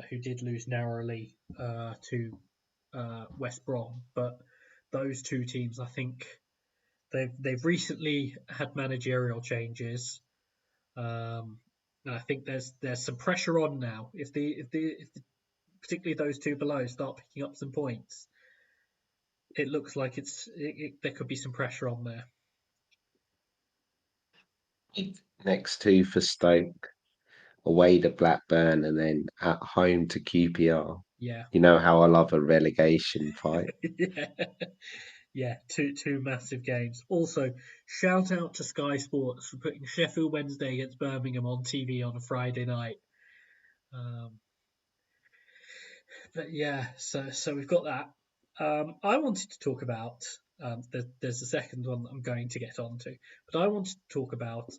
S1: who did lose narrowly to West Brom. But those two teams, I think, they've recently had managerial changes. And I think there's some pressure on now. If particularly those two below start picking up some points, it looks like there could be some pressure on there.
S2: Next two for Stoke, away to Blackburn, and then at home to QPR.
S1: Yeah,
S2: You know how I love a relegation fight.
S1: yeah, yeah. Two massive games. Also, shout out to Sky Sports for putting Sheffield Wednesday against Birmingham on TV on a Friday night. Um, but yeah, so we've got that. I wanted to talk about. There's a second one that I'm going to get onto, but I wanted to talk about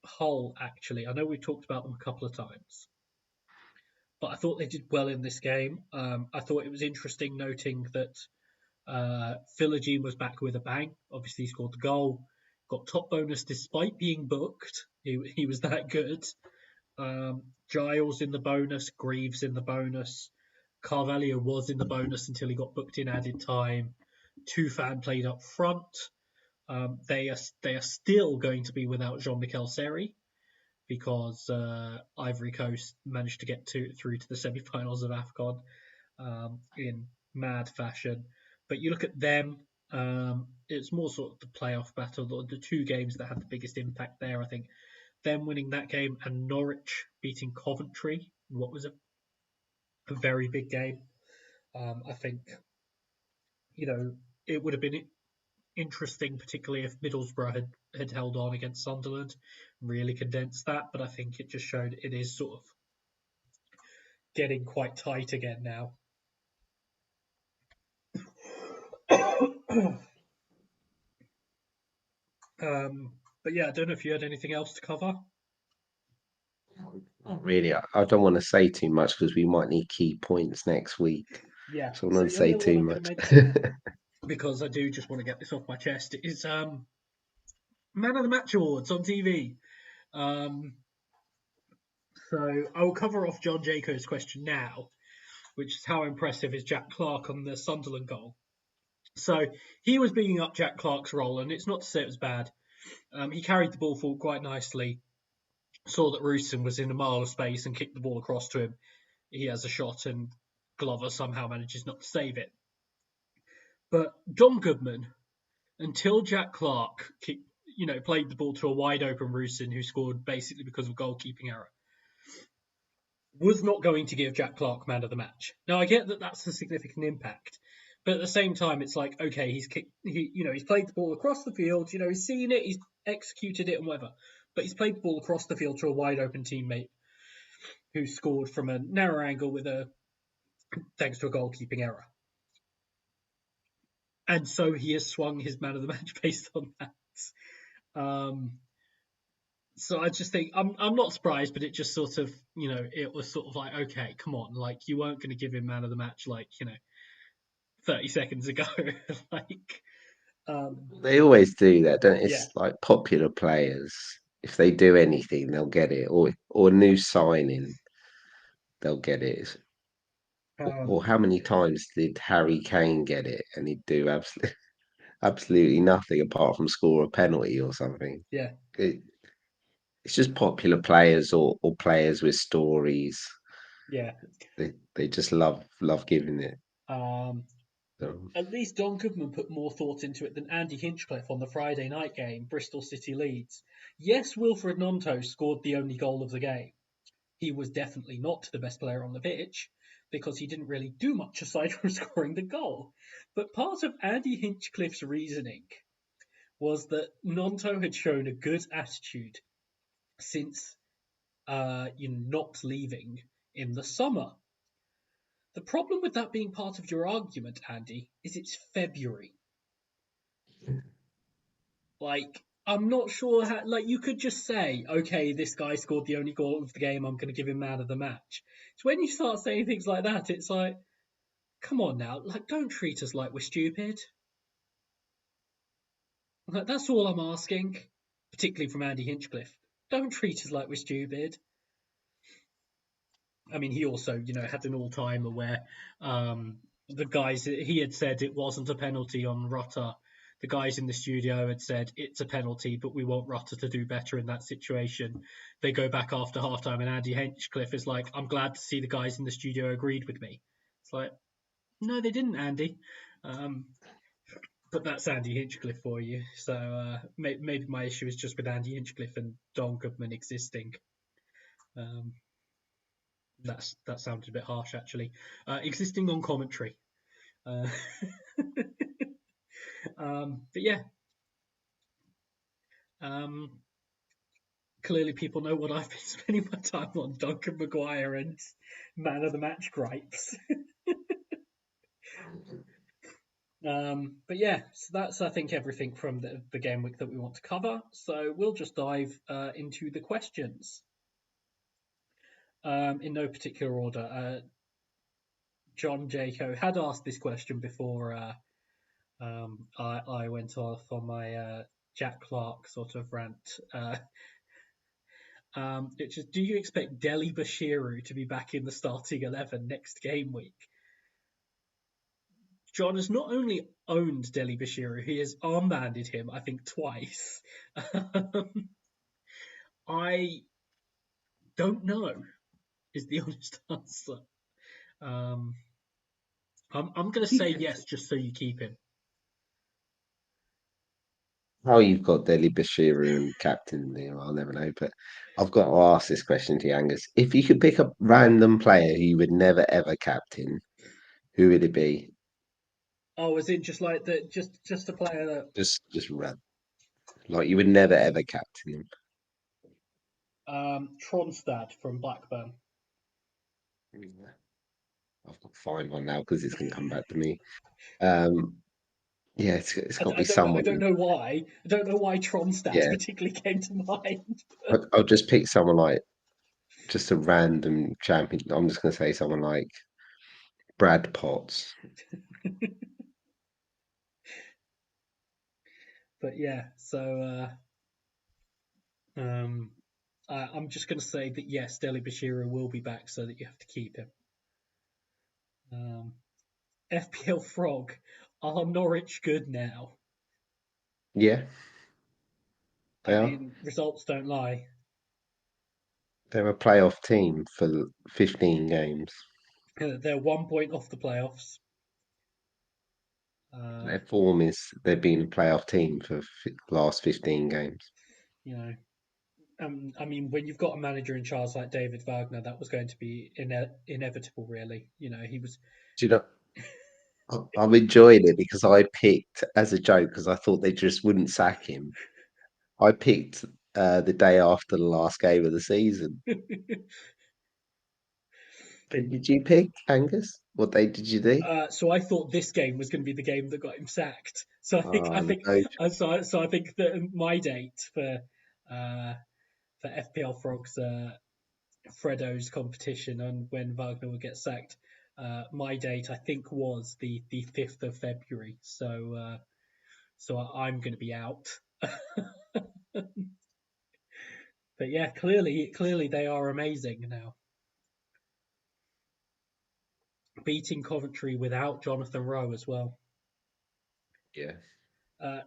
S1: Hull. Actually, I know we've talked about them a couple of times, but I thought they did well in this game. I thought it was interesting noting that Philogene was back with a bang. Obviously, he scored the goal, got top bonus despite being booked. He was that good. Giles in the bonus, Greaves in the bonus. Carvalho was in the bonus until he got booked in added time. Tufan played up front. They are still going to be without Jean-Michel Seri because Ivory Coast managed to get through to the semi-finals of AFCON in mad fashion. But you look at them, it's more sort of the playoff battle, the two games that had the biggest impact there. I think them winning that game and Norwich beating Coventry, what was a very big game. I think, it would have been interesting, particularly if Middlesbrough had held on against Sunderland, really condensed that. But I think it just showed it is sort of getting quite tight again now. But yeah, I don't know if you had anything else to cover.
S2: Not really, I don't want to say too much because we might need key points next week.
S1: Yeah,
S2: So I
S1: so
S2: don't
S1: the only
S2: say
S1: other one
S2: too
S1: I'm going to
S2: much.
S1: mention, because I do just want to get this off my chest, is Man of the Match Awards on TV. Um, so I will cover off John Jacob's question now, which is how impressive is Jack Clark on the Sunderland goal. So he was bigging up Jack Clark's role, and it's not to say it was bad. He carried the ball forward quite nicely, saw that Rooston was in a mile of space and kicked the ball across to him. He has a shot, and Glover somehow manages not to save it. But Dom Goodman, until Jack Clark played the ball to a wide open Rooston, who scored basically because of a goalkeeping error, was not going to give Jack Clark man of the match. Now I get that that's a significant impact, but at the same time, it's like, okay, he's played the ball across the field, he's seen it, he's executed it, and whatever. But he's played the ball across the field to a wide open teammate who scored from a narrow angle thanks to a goalkeeping error. And so he has swung his man of the match based on that. So I just think I'm not surprised, but it just sort of it was sort of like, okay, come on, like you weren't going to give him man of the match like 30 seconds ago. Like um
S2: They always do that, don't it?
S1: yeah.
S2: It's like popular players. If they do anything, they'll get it, or a new signing, they'll get it. Or
S1: um
S2: how many times did Harry Kane get it, and he'd do absolutely nothing apart from score a penalty or something?
S1: yeah.
S2: It, it's just popular players or players with stories.
S1: Yeah.
S2: They just love giving it.
S1: um
S2: So,
S1: at least Don Goodman put more thought into it than Andy Hinchcliffe on the Friday night game, Bristol City Leeds. Yes, Wilfred Gnonto scored the only goal of the game. He was definitely not the best player on the pitch because he didn't really do much aside from scoring the goal. But part of Andy Hinchcliffe's reasoning was that Gnonto had shown a good attitude since not leaving in the summer. The problem with that being part of your argument, Andy, is it's February. Like, I'm not sure how. Like, you could just say, okay, this guy scored the only goal of the game. I'm going to give him man of the match. It's when you start saying things like that, it's like, come on now. Like, don't treat us like we're stupid. Like, that's all I'm asking, particularly from Andy Hinchcliffe. Don't treat us like we're stupid. I mean, he also, had an all-timer where the guys he had said it wasn't a penalty on Rutter. The guys in the studio had said it's a penalty, but we want Rutter to do better in that situation. They go back after halftime, and Andy Hinchcliffe is like, "I'm glad to see the guys in the studio agreed with me." It's like, no, they didn't, Andy. Um, but that's Andy Hinchcliffe for you. So maybe my issue is just with Andy Hinchcliffe and Don Goodman existing. Um, that sounded a bit harsh, actually. Existing on commentary. Uh, but yeah, um, clearly people know what I've been spending my time on: Duncan McGuire and man of the match gripes. But yeah, so that's I think everything from the game week that we want to cover. So we'll just dive into the questions in no particular order. John Jaco had asked this question before I went off on my Jack Clark sort of rant. It's just, do you expect Deli Bashiru to be back in the starting 11 next game week? John has not only owned Deli Bashiru, he has armbanded him, I think, twice. I don't know, is the honest answer. Um, I'm going to say yes, just so you keep him.
S2: how you've got Deli Bashiru and captain there, I'll never know. But I've got to ask this question to you, Angus. If you could pick a random player who you would never ever captain, who would it be?
S1: Oh, is it just like that? Just a player that
S2: Just random. Like you would never ever captain him.
S1: Tronstad from Blackburn.
S2: Yeah. I've got to find one now because it's going to come back to me. Um, yeah, it's got to
S1: I
S2: be
S1: don't know. I
S2: someone.
S1: don't know why. I don't know why Tronstad
S2: Yeah,
S1: particularly came to mind.
S2: I'll just pick someone like just a random champion. I'm just going to say someone like Brad Potts.
S1: But yeah, so um, I'm just going to say that yes, Deli Bashiru will be back, so that you have to keep him. Um, FPL Frog, are Norwich good now?
S2: Yeah, they
S1: I
S2: are.
S1: mean, results don't lie.
S2: They're a playoff team for 15 games.
S1: They're 1 point off the playoffs. Uh,
S2: Their form is they've been a playoff team for last 15 games.
S1: you know, I mean, when you've got a manager in charge like David Wagner, that was going to be inevitable. Really, he was.
S2: Do you know? I'm enjoying it because I picked as a joke because I thought they just wouldn't sack him. I picked the day after the last game of the season. Did you pick Angus? What day did you do?
S1: So I thought this game was going to be the game that got him sacked. So I think
S2: No.
S1: so I think that my date uh, for FPL Frogs Fredo's competition and when Wagner would get sacked. My date, I think, was the 5th of February. So I'm going to be out. But yeah, clearly they are amazing now. Beating Coventry without Jonathan Rowe as well.
S2: Yeah.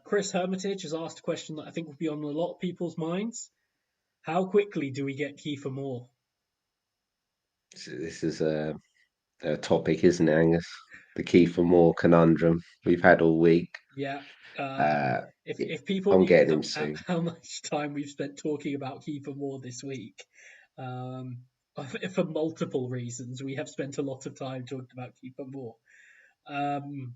S1: Chris Hermitage has asked a question that I think will be on a lot of people's minds. How quickly do we get Kiefer Moore?
S2: So this is a topic, isn't it, Angus? The key for more conundrum we've had all week.
S1: Yeah. Uh,
S2: Uh,
S1: if people
S2: I'm
S1: knew
S2: getting him soon.
S1: how much time we've spent talking about Kiefer Moore this week, um, for multiple reasons, we have spent a lot of time talking about Kiefer Moore. Um,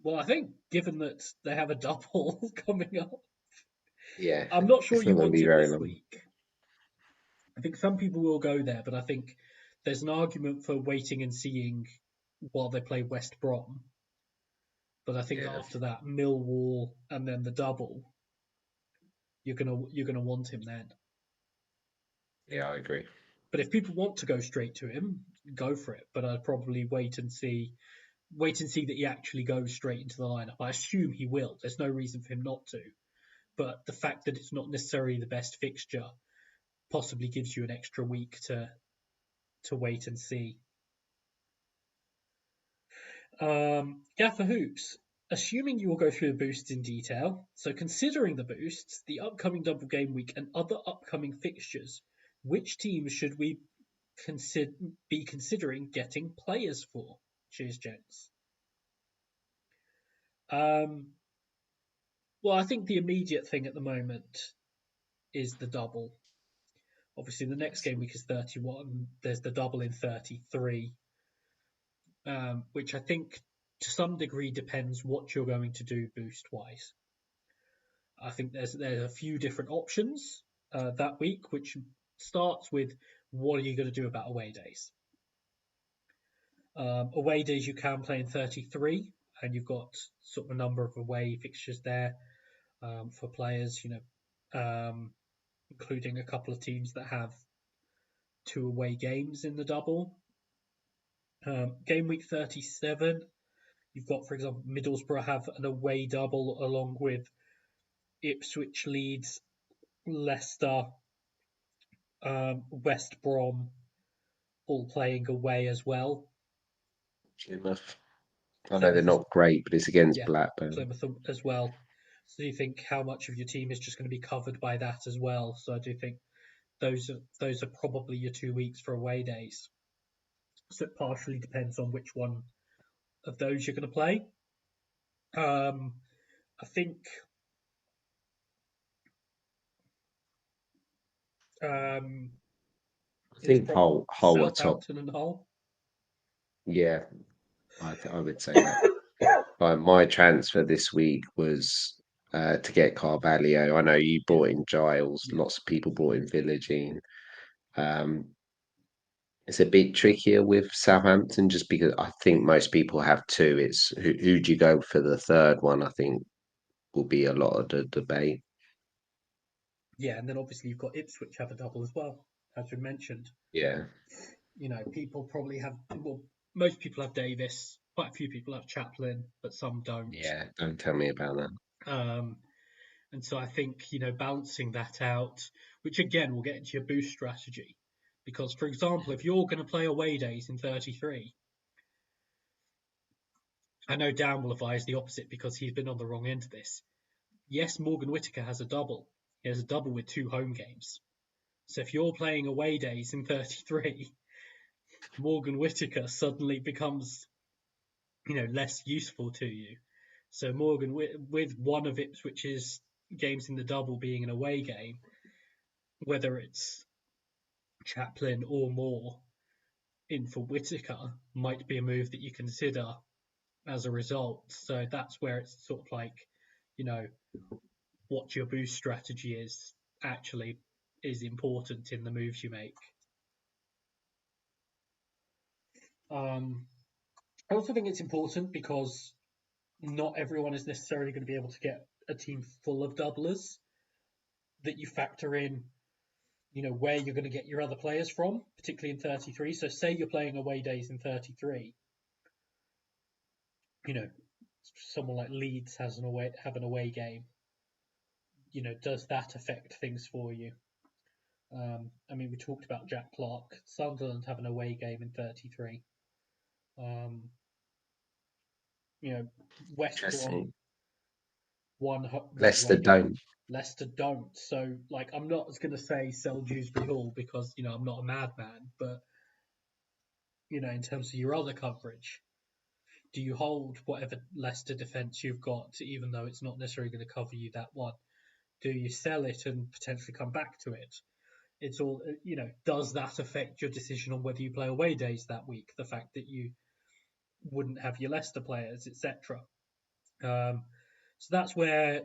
S1: well, I think given that they have a double coming up,
S2: Yeah,
S1: I'm not sure
S2: it's
S1: you
S2: not going to
S1: want
S2: be
S1: him
S2: very
S1: this
S2: long.
S1: week. I think some people will go there, but I think there's an argument for waiting and seeing while they play West Brom. But I think
S2: Yeah,
S1: after that, Millwall and then the double, you're gonna want him then.
S2: yeah, I agree.
S1: But if people want to go straight to him, go for it. But I'd probably wait and see that he actually goes straight into the lineup. I assume he will. There's no reason for him not to. But the fact that it's not necessarily the best fixture possibly gives you an extra week to wait and see. Gaffer Hoops, assuming you will go through the boosts in detail, so considering the boosts, the upcoming double game week, and other upcoming fixtures, which teams should we be considering getting players for? Cheers, gents. Um, well, I think the immediate thing at the moment is the double. Obviously, the next
S2: Yes.
S1: game week is 31. There's the double in 33, which I think to some degree depends what you're going to do boost wise. I think there's a few different options that week, which starts with what are you going to do about away days? Away days you can play in 33, and you've got sort of a number of away fixtures there for players, including a couple of teams that have 2 away games in the double. Game week 37, you've got, for example, Middlesbrough have an away double along with Ipswich, Leeds, Leicester, West Brom, all playing away as well.
S2: Enough. I know they're
S1: Plymouth,
S2: not great, but it's against
S1: yeah,
S2: Blackburn.
S1: Plymouth as well. So do you think how much of your team is just going to be covered by that as well? So I do think those are probably your 2 weeks for away days. So it partially depends on which one of those you're going to play. Um, I think um,
S2: I
S1: it's
S2: think
S1: probably
S2: Hull are top.
S1: Southampton and Hull.
S2: Yeah, I would say that. But my transfer this week was to get Carvalho. I know you
S1: Yeah,
S2: brought in Giles.
S1: yeah,
S2: Lots of people brought in Villagine. Um, it's a bit trickier with Southampton just because I think most people have two. It's who do you go for the third one? I think will be a lot of the debate.
S1: yeah. And then obviously you've got Ipswich have a double as well, as we mentioned.
S2: Yeah,
S1: People probably have, well, most people have Davis, quite a few people have Chaplin, but some don't.
S2: yeah. Don't tell me about that.
S1: Um, and so I think, balancing that out, which again will get into your boost strategy. Because, for example, if you're going to play away days in 33, I know Dan will advise the opposite because he's been on the wrong end of this. Yes, Morgan Whittaker has a double. He has a double with 2 home games. So if you're playing away days in 33, Morgan Whittaker suddenly becomes less useful to you. So Morgan, with one of Ipswich's games in the double being an away game, whether it's Chaplin or Moore in for Whittaker, might be a move that you consider as a result. So that's where it's sort of like, you know, what your boost strategy actually is important in the moves you make. I also think it's important because not everyone is necessarily going to be able to get a team full of doublers. that you factor in, where you're going to get your other players from, particularly in 33. So say you're playing away days in 33, someone like Leeds have an away game. Does that affect things for you? We talked about Jack Clark. Sunderland have an away game in 33. West Brom
S2: Interesting.
S1: one
S2: Leicester
S1: away game.
S2: don't.
S1: Leicester don't. So, I'm not going to say sell Dewsbury Hall because I'm not a madman, but in terms of your other coverage, do you hold whatever Leicester defence you've got, even though it's not necessarily going to cover you that one? Do you sell it and potentially come back to it? It's all, does that affect your decision on whether you play away days that week? The fact that you wouldn't have your Leicester players, etc. So that's where,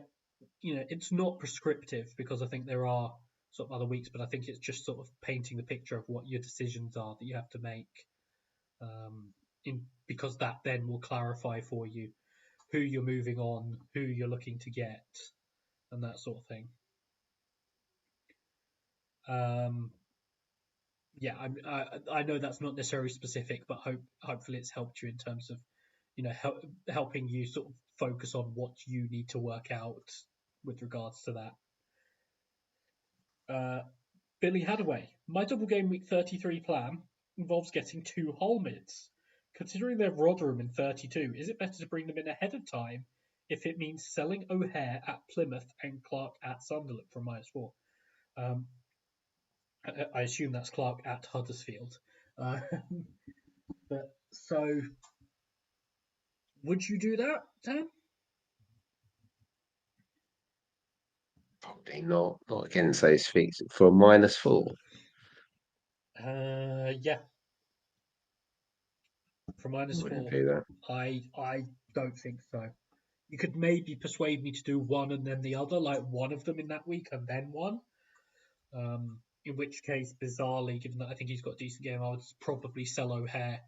S1: it's not prescriptive because I think there are sort of other weeks, but I think it's just sort of painting the picture of what your decisions are that you have to make. Because that then will clarify for you who you're moving on, who you're looking to get, and that sort of thing. I know that's not necessarily specific, but hopefully it's helped you in terms of helping you sort of focus on what you need to work out with regards to that. Billy Hadaway, my double game week 33 plan involves getting 2 whole mids. Considering they're Rotherham in 32, is it better to bring them in ahead of time if it means selling O'Hare at Plymouth and Clark at Sunderland for -4? I assume that's Clark at Huddersfield. But so, would you do that, Dan?
S2: Probably not. Not against those fixtures for a -4.
S1: Yeah, for
S2: Wouldn't
S1: -4.
S2: do that.
S1: I don't think so. You could maybe persuade me to do one and then the other, like one of them in that week and then one. In which case, bizarrely, given that I think he's got a decent game, I would probably sell O'Hare.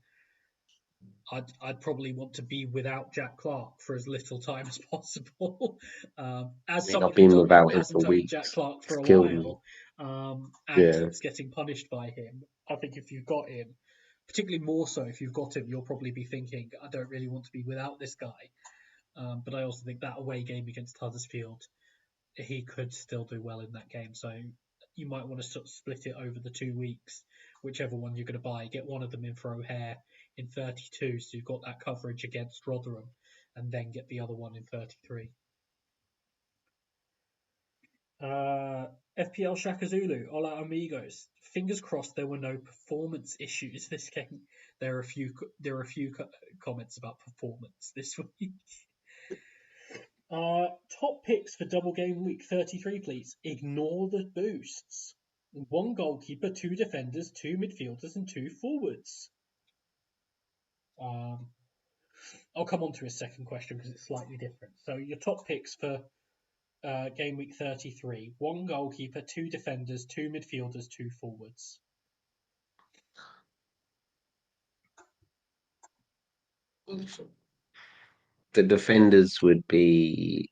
S1: I'd probably want to be without Jack Clark for as little time as possible. As
S2: I've
S1: someone
S2: been
S1: who
S2: without him
S1: hasn't
S2: for
S1: owned Jack
S2: weeks.
S1: Clark for
S2: It's
S1: a
S2: killed me.
S1: while, and
S2: Yeah.
S1: keeps getting punished by him, I think if you've got him, particularly more so if you've got him, you'll probably be thinking, I don't really want to be without this guy. But I also think that away game against Huddersfield, he could still do well in that game. So you might want to sort of split it over the 2 weeks, whichever one you're going to buy. Get one of them in for O'Hare in 32, so you've got that coverage against Rotherham, and then get the other one in 33. FPL Shaka Zulu, hola amigos. Fingers crossed there were no performance issues this game. There are a few comments about performance this week. Top picks for double game week 33, please. Ignore the boosts. 1 goalkeeper, 2 defenders, 2 midfielders, and 2 forwards. I'll come on to a second question because it's slightly different. So your top picks for game week 33. 1 goalkeeper, 2 defenders, 2 midfielders, 2 forwards.
S2: The defenders would be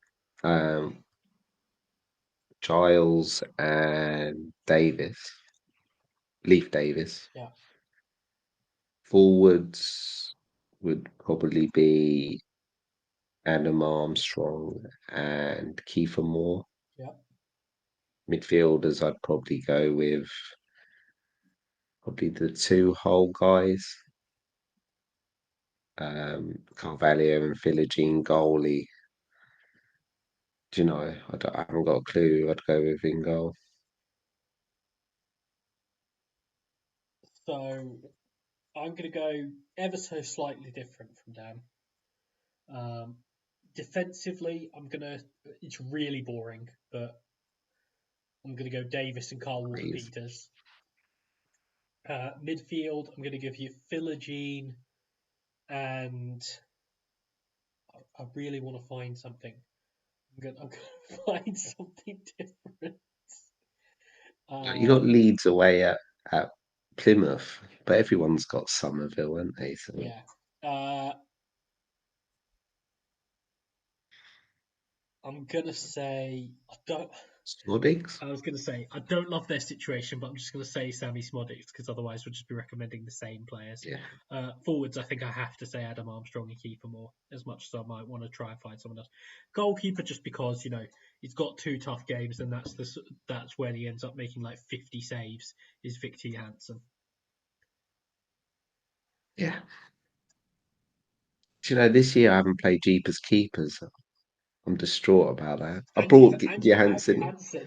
S2: Giles and Davis. Leaf Davis.
S1: Yeah.
S2: Forwards would probably be Adam Armstrong and Kiefer Moore.
S1: Yeah.
S2: Midfielders, I'd probably go with the 2 whole guys. Carvalho and Philogene goalie. Do you know? I haven't got a clue who I'd go with in goal.
S1: So I'm going to go ever so slightly different from Dan. Defensively, it's really boring, but I'm going to go Davis and Carl
S2: Please.
S1: Walker-Peters. Midfield, I'm going to give you Philogene, and I really want to find something. I'm going to find something different.
S2: You got Leeds away at Plymouth, but everyone's got Somerville, haven't they? So
S1: Yeah. I'm going to say,
S2: Smodics?
S1: I was going to say I don't love their situation, but I'm just going to say Sammy Smodics because otherwise we'll just be recommending the same players.
S2: Yeah.
S1: Forwards, I think I have to say Adam Armstrong and keeper more, as much as I might want to try and find someone else. Goalkeeper, just because he's got two tough games, and that's when he ends up making like 50 saves. Is Victor Hansen?
S2: Yeah. Do you know, this year I haven't played Jeepers Keepers. I'm distraught about that. I brought
S1: And you've had
S2: Johansson.
S1: Hansen.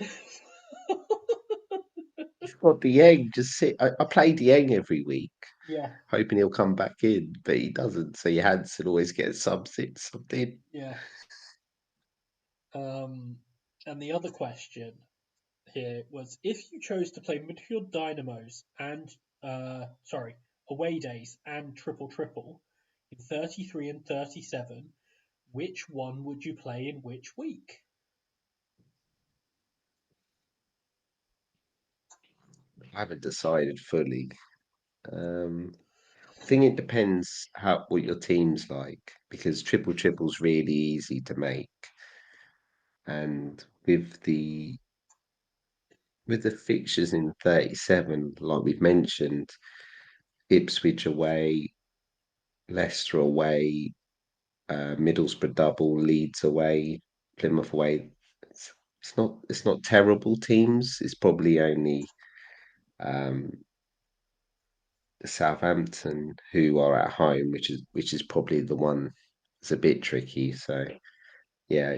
S2: He's got Dieng. Just sit. I play Dieng every week,
S1: Yeah,
S2: hoping he'll come back in, but he doesn't. So Johansson always gets subbed in.
S1: yeah. Um, and the other question here was if you chose to play midfield dynamos and away days and triple triple in 33 and 37, which one would you play in which week?
S2: I haven't decided fully. I think it depends what your team's like because triple's really easy to make, and with the fixtures in 37, like we've mentioned, Ipswich away, Leicester away, Middlesbrough double, Leeds away, Plymouth away. It's not terrible teams. It's probably only um, Southampton who are at home, which is probably the one that's a bit tricky. So yeah,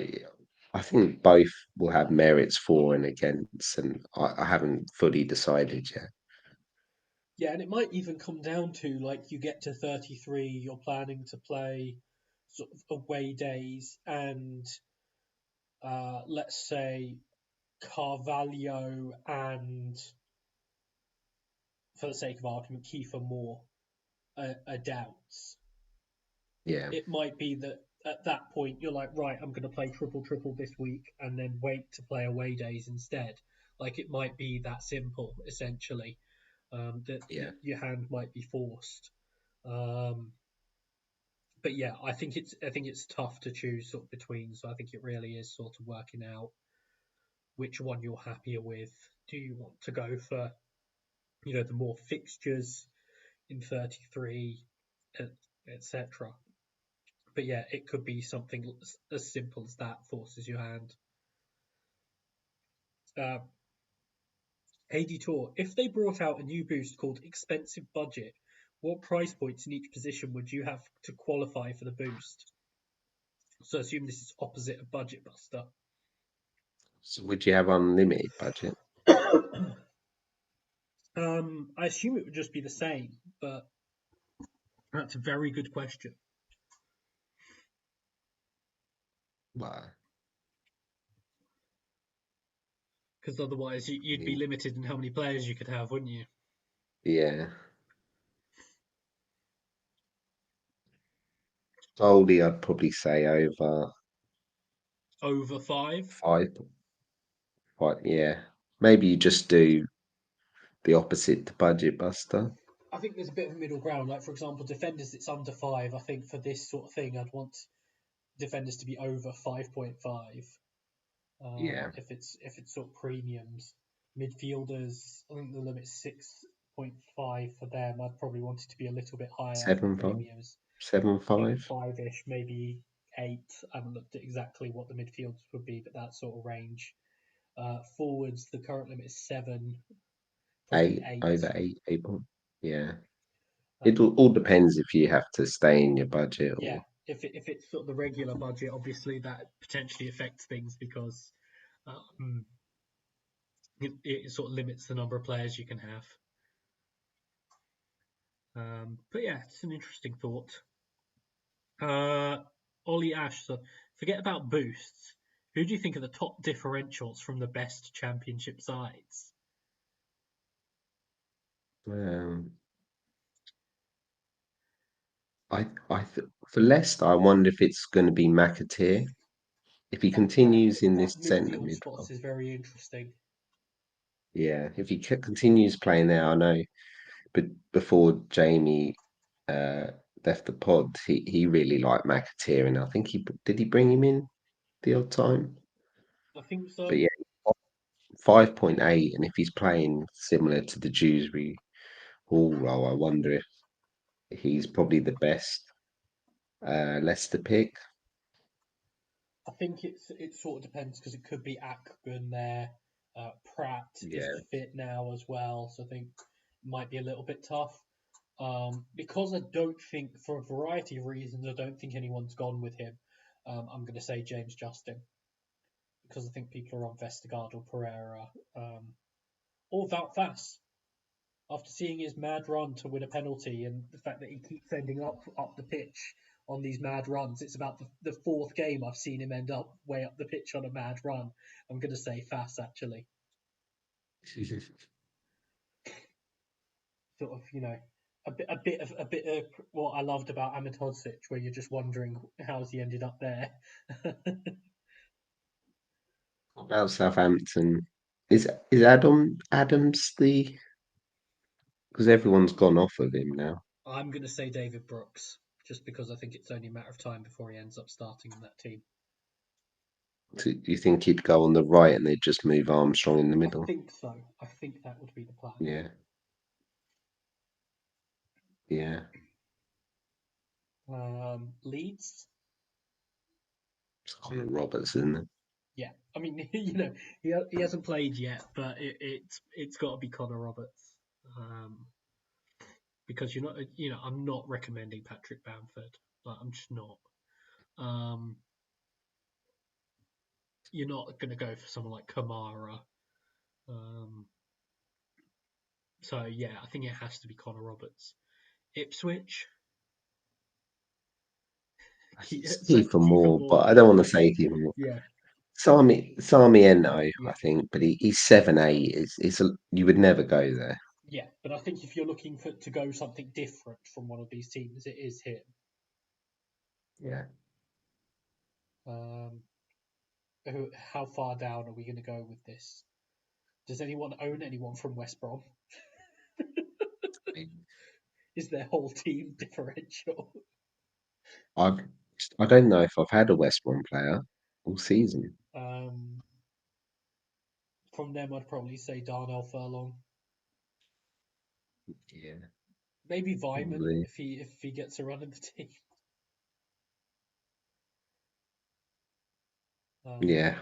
S2: I think both will have merits for and against, and I haven't fully decided yet.
S1: Yeah, and it might even come down to like you get to 33, you're planning to play sort of away days, and let's say Carvalho and, for the sake of argument, Kiefer Moore are doubts.
S2: Yeah,
S1: It might be that at that point you're like, right, I'm going to play triple triple this week and then wait to play away days instead. Like it might be that simple, essentially. That
S2: yeah,
S1: your hand might be forced. Um, but yeah, I think it's tough to choose sort of between. So I think it really is sort of working out which one you're happier with. Do you want to go for the more fixtures in 33, etc. But yeah, it could be something as simple as that forces your hand. Uh, AD Tour, if they brought out a new boost called Expensive Budget, what price points in each position would you have to qualify for the boost? So assume this is opposite of Budget Buster.
S2: so would you have unlimited budget?
S1: I assume it would just be the same, but that's a very good question
S2: Well,
S1: because otherwise
S2: I
S1: you'd be
S2: mean,
S1: limited in how many players you could have, wouldn't you?
S2: yeah, solely I'd probably say over
S1: Over five.
S2: five. But yeah, maybe you just do the opposite to Budget Buster.
S1: I think there's a bit of a middle ground. Like for example, defenders, it's under five. I think for this sort of thing, I'd want defenders to be over 5.5.
S2: Yeah,
S1: If it's sort of premiums, midfielders, I think the limit's 6.5 for them. I'd probably want it to be a little bit higher for
S2: 7.5,
S1: premiums,
S2: 7.5,
S1: 7.5-ish, maybe 8. I haven't looked at exactly what the midfielders would be, but that sort of range. Forwards, the current limit is 7, probably
S2: 8,
S1: 8.
S2: over 8, 8 point. Yeah, it
S1: Um,
S2: all depends if you have to stay in your budget
S1: yeah,
S2: or
S1: if it's sort of the regular budget, obviously that potentially affects things because um, it sort of limits the number of players you can have. But yeah, it's an interesting thought. Uh, Ollie Ash, so forget about boosts. Who do you think are the top differentials from the best championship sides?
S2: um, for Leicester, I wonder if it's going to be McAteer if he
S1: Yeah,
S2: continues in this
S1: that
S2: centre
S1: midfield
S2: mid
S1: spots
S2: role.
S1: is very interesting.
S2: Yeah, if he continues playing there, I know. But before Jamie uh, left the pod, he really liked McAteer, and I think he bring him in the odd time.
S1: I think
S2: But
S1: so.
S2: yeah, 5.8, and if he's playing similar to the Dewsbury Hall role, I wonder if he's probably the best Leicester pick.
S1: I think it sort of depends because it could be Akgun there. Pratt is
S2: Yeah.
S1: fit now as well, so I think it might be a little bit tough. Because I don't think, for a variety of reasons, I don't think anyone's gone with him. I'm going to say James Justin because I think people are on Vestergaard or Pereira or Wout Fass after seeing his mad run to win a penalty and the fact that he keeps ending up the pitch on these mad runs. It's about the fourth game I've seen him end up way up the pitch on a mad run. I'm going to say Fass actually. Sort of, a bit of what I loved about Ahmed Hodzic, where you're just wondering how's he ended up there.
S2: What about Southampton? Is Adams the because everyone's gone off of him now.
S1: I'm going to say David Brooks, just because I think it's only a matter of time before he ends up starting in that team.
S2: Do you think he'd go on the right and they'd just move Armstrong in the
S1: I
S2: middle?
S1: think so. I think that would be the plan.
S2: Yeah, yeah.
S1: Leeds.
S2: It's Connor Roberts, isn't it?
S1: Yeah, I mean, he hasn't played yet, but it's got to be Connor Roberts, um, because I'm not recommending Patrick Bamford. Like, I'm just not. Um, you're not going to go for someone like Kamara. Um, so yeah, I think it has to be Connor Roberts. Ipswich, so
S2: Kiefer
S1: Kiefer
S2: Moore, but
S1: Moore.
S2: I don't want to say Kiefer Moore.
S1: Yeah,
S2: Sarmiento, I
S1: yeah,
S2: think, but he's 7'8". You would never go there.
S1: yeah. But I think if you're looking for to go something different from one of these teams, it is him.
S2: Yeah.
S1: Um, how far down are we going to go with this? Does anyone own anyone from West Brom? Is their whole team differential?
S2: I've I don't know if I've had a West Brom player all season.
S1: Um, from them, I'd probably say Darnell Furlong,
S2: Yeah,
S1: maybe Vyman
S2: probably.
S1: if he gets a run in the team. Um,
S2: Yeah,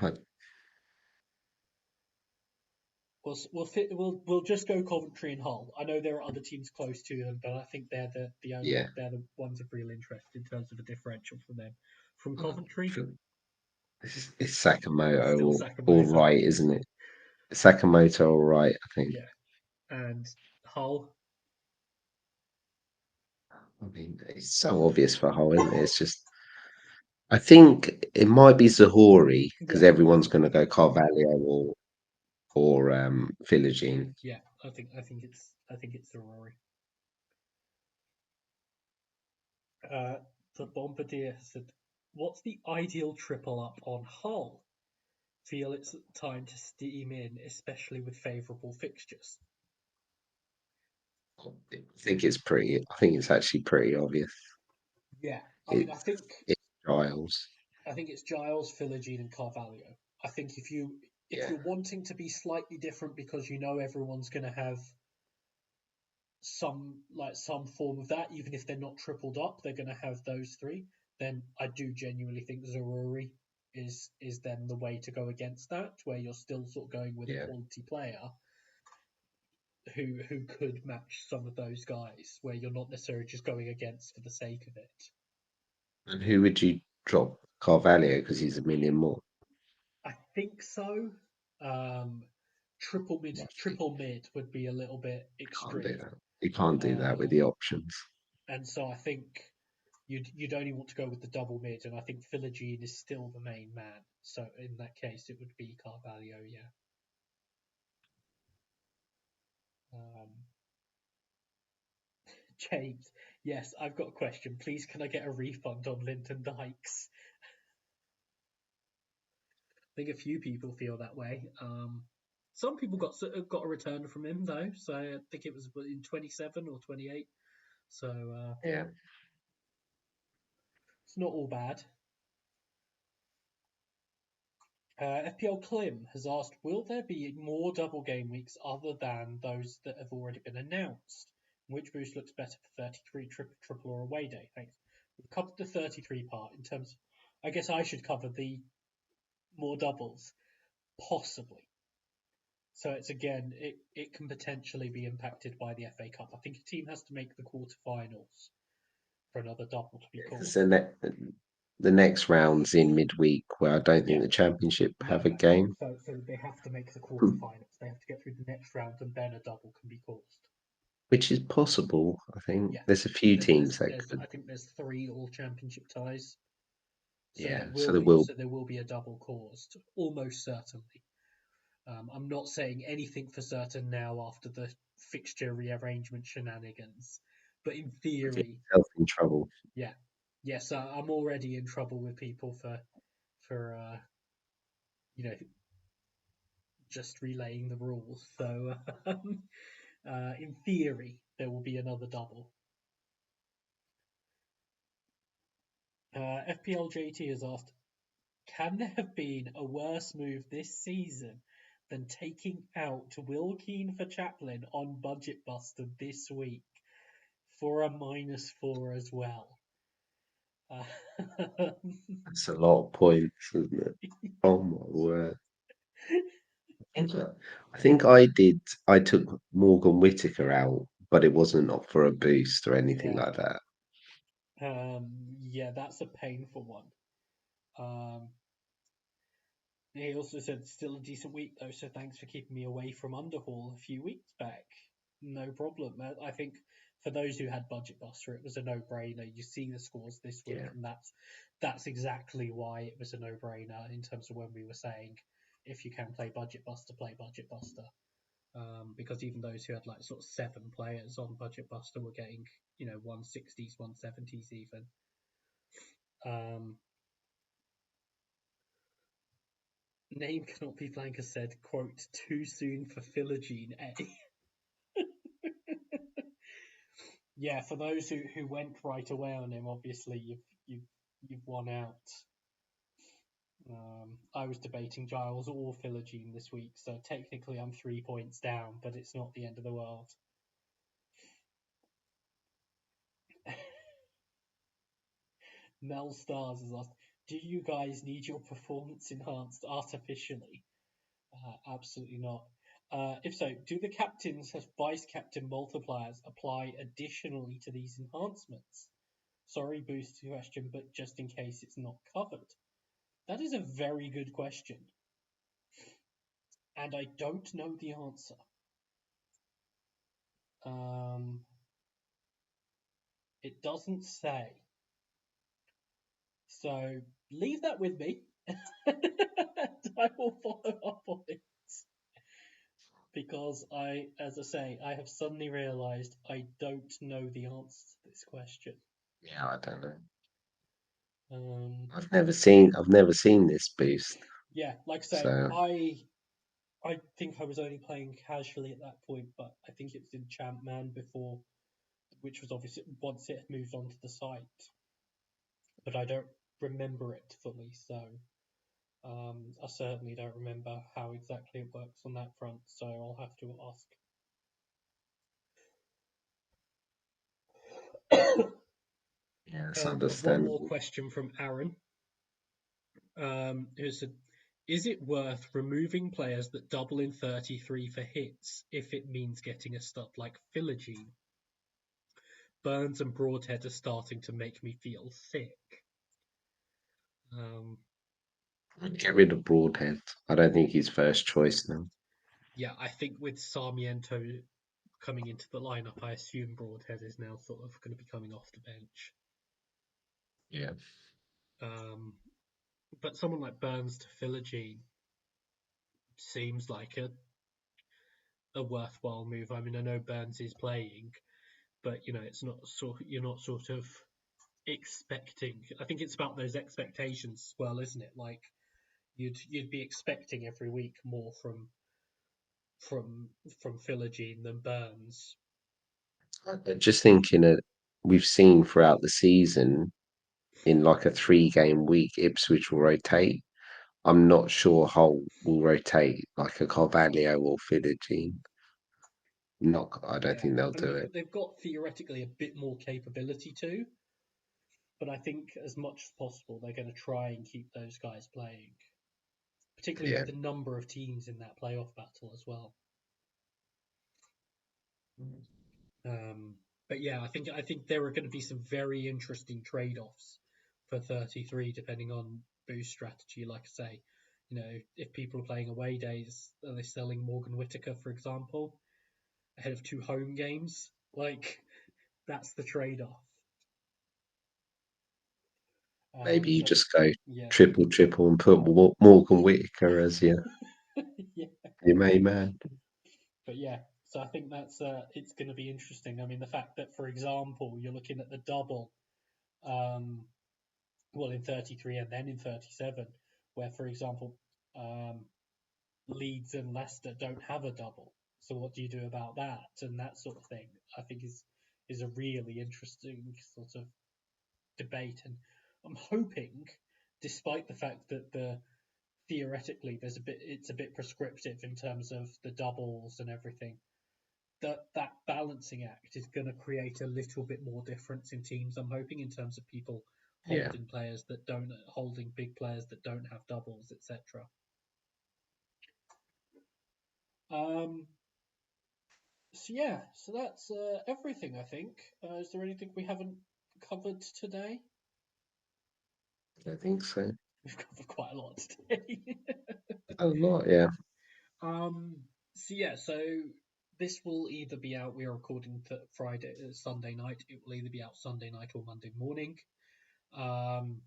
S1: we'll just go Coventry and Hull. I know there are other teams close to them, but I think
S2: yeah.
S1: they're the ones of real interest in terms of a differential from them. From
S2: I
S1: Coventry,
S2: feel- it's Sakamoto
S1: still
S2: or
S1: Sakamoto.
S2: right, isn't it? Sakamoto or right, I think.
S1: Yeah, and Hull.
S2: I mean, it's so obvious for Hull, isn't it? It's just I think it might be Zahori because
S1: Yeah,
S2: everyone's going to go Carvalho or Philogene.
S1: yeah. I think it's the Rory. Uh, the Bombardier said, "What's the ideal triple up on Hull? Feel it's time to steam in, especially with favourable fixtures."
S2: I think it's actually pretty obvious.
S1: Yeah, I mean, I
S2: It's
S1: think
S2: it's Giles.
S1: I think it's Giles, Philogene, and Carvalho. I think if
S2: Yeah,
S1: you're wanting to be slightly different because you know everyone's going to have some form of that, even if they're not tripled up, they're going to have those three. Then I do genuinely think Zaruri is then the way to go against that, where you're still sort of going with a
S2: yeah.
S1: quality player who could match some of those guys, where you're not necessarily just going against for the sake of it.
S2: And who would you drop? Carvalho because he's a million more.
S1: I think so. Um,
S2: Yeah,
S1: triple mid would be a little bit
S2: can't do
S1: extreme.
S2: that. You can't do that with the
S1: Um,
S2: options.
S1: and so I think you'd only want to go with the double mid, and I think Philogene is still the main man. So in that case, it would be Carvalho. Yeah. Um, James, yes, I've got a question. Please, can I get a refund on Linton Dykes? I think a few people feel that way. Some people got a return from him though, so I think it was in 27 or 28. So
S2: Yeah.
S1: it's not all bad. FPL Klim has asked, will there be more double game weeks other than those that have already been announced? Which boost looks better for 33 triple or away day? Thanks. We've covered the 33 part in terms. I guess I should cover the more doubles, possibly. So it's again, it can potentially be impacted by the FA Cup. I think a team has to make the quarterfinals for another double to be called.
S2: Because the next round's in midweek, where I don't think
S1: Yeah,
S2: the championship
S1: no,
S2: have a
S1: no.
S2: game.
S1: So they have to make the
S2: Hmm.
S1: quarterfinals. They have to get through the next round, and then a double can be caused.
S2: Which is possible. I think
S1: Yeah,
S2: there's a few
S1: there's
S2: teams
S1: there's
S2: that
S1: there's
S2: could.
S1: I think there's three all championship ties. So
S2: Yeah,
S1: there
S2: so
S1: will
S2: there
S1: be
S2: will.
S1: so there will be a double caused, almost certainly. I'm not saying anything for certain now after the fixture rearrangement shenanigans, but in
S2: Get
S1: theory,
S2: yourself in trouble.
S1: yeah, yes, I'm already in trouble with people for you know just relaying the rules. So in theory, there will be another double. FPL JT has asked, can there have been a worse move this season than taking out Will Keane for Chaplin on Budget Buster this week for a -4 as well? Uh,
S2: That's a lot of points, isn't it? Oh my word. I think I did. I took Morgan Whittaker out, but it wasn't up for a boost or anything
S1: yeah,
S2: like that.
S1: yeah, that's a painful one. Um, he also said still a decent week though, so thanks for keeping me away from Underhaul a few weeks back. No problem. I think for those who had Budget Buster, it was a no-brainer. You see the scores this week,
S2: Yeah.
S1: and that's exactly why it was a no-brainer in terms of when we were saying if you can play Budget Buster, play Budget Buster. Because even those who had like sort of 7 players on Budget Buster were getting 160s, 170s even. Um, Name cannot be blank has said, quote, too soon for Philogene, eh? Yeah, for those who went right away on him, obviously you've won out. I was debating Giles or Philogene this week, so technically I'm 3 points down, but it's not the end of the world. Mel Stars has asked, do you guys need your performance enhanced artificially? Absolutely not. If so, do the captains have vice captain multipliers apply additionally to these enhancements? Sorry, boost question, but just in case it's not covered. That is a very good question, and I don't know the answer. Um, it doesn't say. So leave that with me. I will follow up on it because as I say, I have suddenly realised I don't know the answer to this question.
S2: Yeah, I don't know.
S1: Um,
S2: I've never seen this boost.
S1: yeah, like I say,
S2: So
S1: I think I was only playing casually at that point, but I think it was in Champman before, which was obviously once it had moved onto the site, but I don't remember it fully, so I certainly don't remember how exactly it works on that front, so I'll have to ask.
S2: yeah, it's
S1: One more
S2: understandable.
S1: question from Aaron, who said, is it worth removing players that double in 33 for hits if it means getting a stud like Philogene? Burns and Broadhead are starting to make me feel sick. Um,
S2: Get rid of Broadhead. I don't think he's first choice now.
S1: yeah, I think with Sarmiento coming into the lineup, I assume Broadhead is now sort of going to be coming off the bench.
S2: Yeah.
S1: Um, but someone like Burns to Philogene seems like a worthwhile move. I mean, I know Burns is playing, but it's not you're not sort of expecting. I think it's about those expectations as well, isn't it? Like you'd be expecting every week more from from Philogene than Burns.
S2: Just thinking that we've seen throughout the season in like a 3 game week, Ipswich will rotate. I'm not sure Hull will rotate like a Carvalho or Philogene. Not, I don't
S1: Yeah,
S2: think they'll
S1: and
S2: do it.
S1: they've got theoretically a bit more capability too, but I think as much as possible they're going to try and keep those guys playing, particularly
S2: Yeah,
S1: with the number of teams in that playoff battle as well. Um, but yeah, I think there are going to be some very interesting trade-offs for 33, depending on boost strategy. Like I say, if people are playing away days, are they selling Morgan Whittaker, for example, ahead of 2 home games? Like that's the trade-off.
S2: maybe you
S1: But
S2: just go
S1: yeah,
S2: triple triple and put Morgan Whitaker as
S1: yeah.
S2: your main man.
S1: But yeah, so I think that's it's going to be interesting. I mean, the fact that, for example, you're looking at the double. Um, well, in 33 and then in 37, where, for example, um, Leeds and Leicester don't have a double. So what do you do about that? And that sort of thing, I think is a really interesting sort of debate. And I'm hoping, despite the fact that theoretically it's a bit prescriptive in terms of the doubles and everything, that balancing act is going to create a little bit more difference in teams. I'm hoping in terms of people
S2: Yeah,
S1: holding big players that don't have doubles, etc. Um, so yeah, so that's everything I think. Is there anything we haven't covered today?
S2: I think so.
S1: We've covered quite a lot today.
S2: A lot, yeah.
S1: um, so yeah, so this will either be out. We are recording Sunday night. It will either be out Sunday night or Monday morning. Um,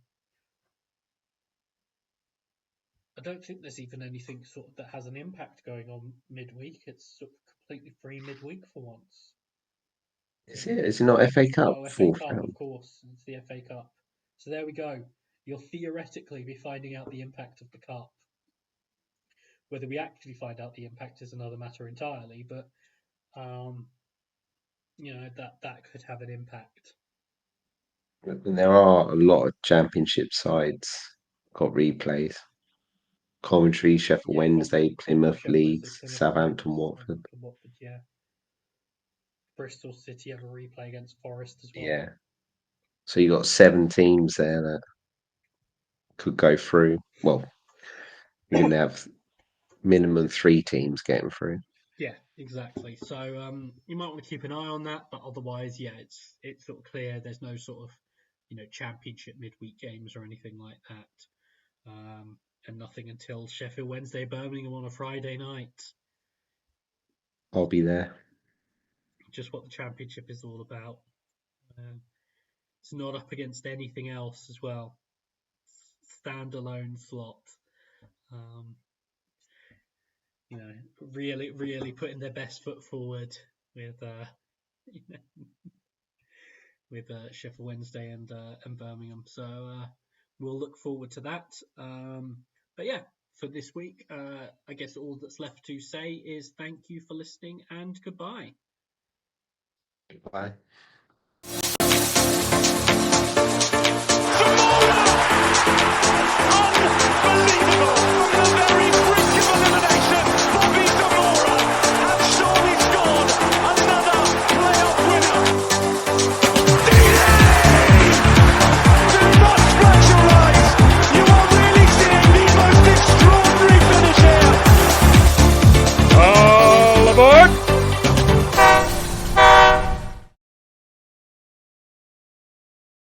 S1: I don't think there's even anything sort of that has an impact going on midweek. It's sort of completely free midweek for once.
S2: Is it? Is it not FA Cup
S1: Oh, FA
S2: fourth
S1: Cup, of
S2: round?
S1: course. It's the FA Cup. So there we go. You'll theoretically be finding out the impact of the cup. Whether we actually find out the impact is another matter entirely, but um, that could have an impact.
S2: And there are a lot of championship sides got replays. Coventry, Sheffield
S1: Yeah,
S2: Wednesday, Plymouth,
S1: Sheffield Wednesday,
S2: Leeds,
S1: Plymouth,
S2: Southampton,
S1: Leeds,
S2: Watford.
S1: Southampton, Watford. Yeah, Bristol City have a replay against Forest as well.
S2: Yeah. So you got 7 teams there that could go through. Well, you're going to have minimum 3 teams getting through.
S1: Yeah, exactly. So you might want to keep an eye on that, but otherwise, yeah, it's sort of clear. There's no sort of championship midweek games or anything like that, and nothing until Sheffield Wednesday, Birmingham on a Friday night.
S2: I'll be there.
S1: Just what the championship is all about. Um, it's not up against anything else as well. Standalone slot. Um, really, really putting their best foot forward with Sheffield Wednesday and Birmingham. So we'll look forward to that. But yeah, for this week, I guess all that's left to say is thank you for listening and goodbye.
S2: Bye.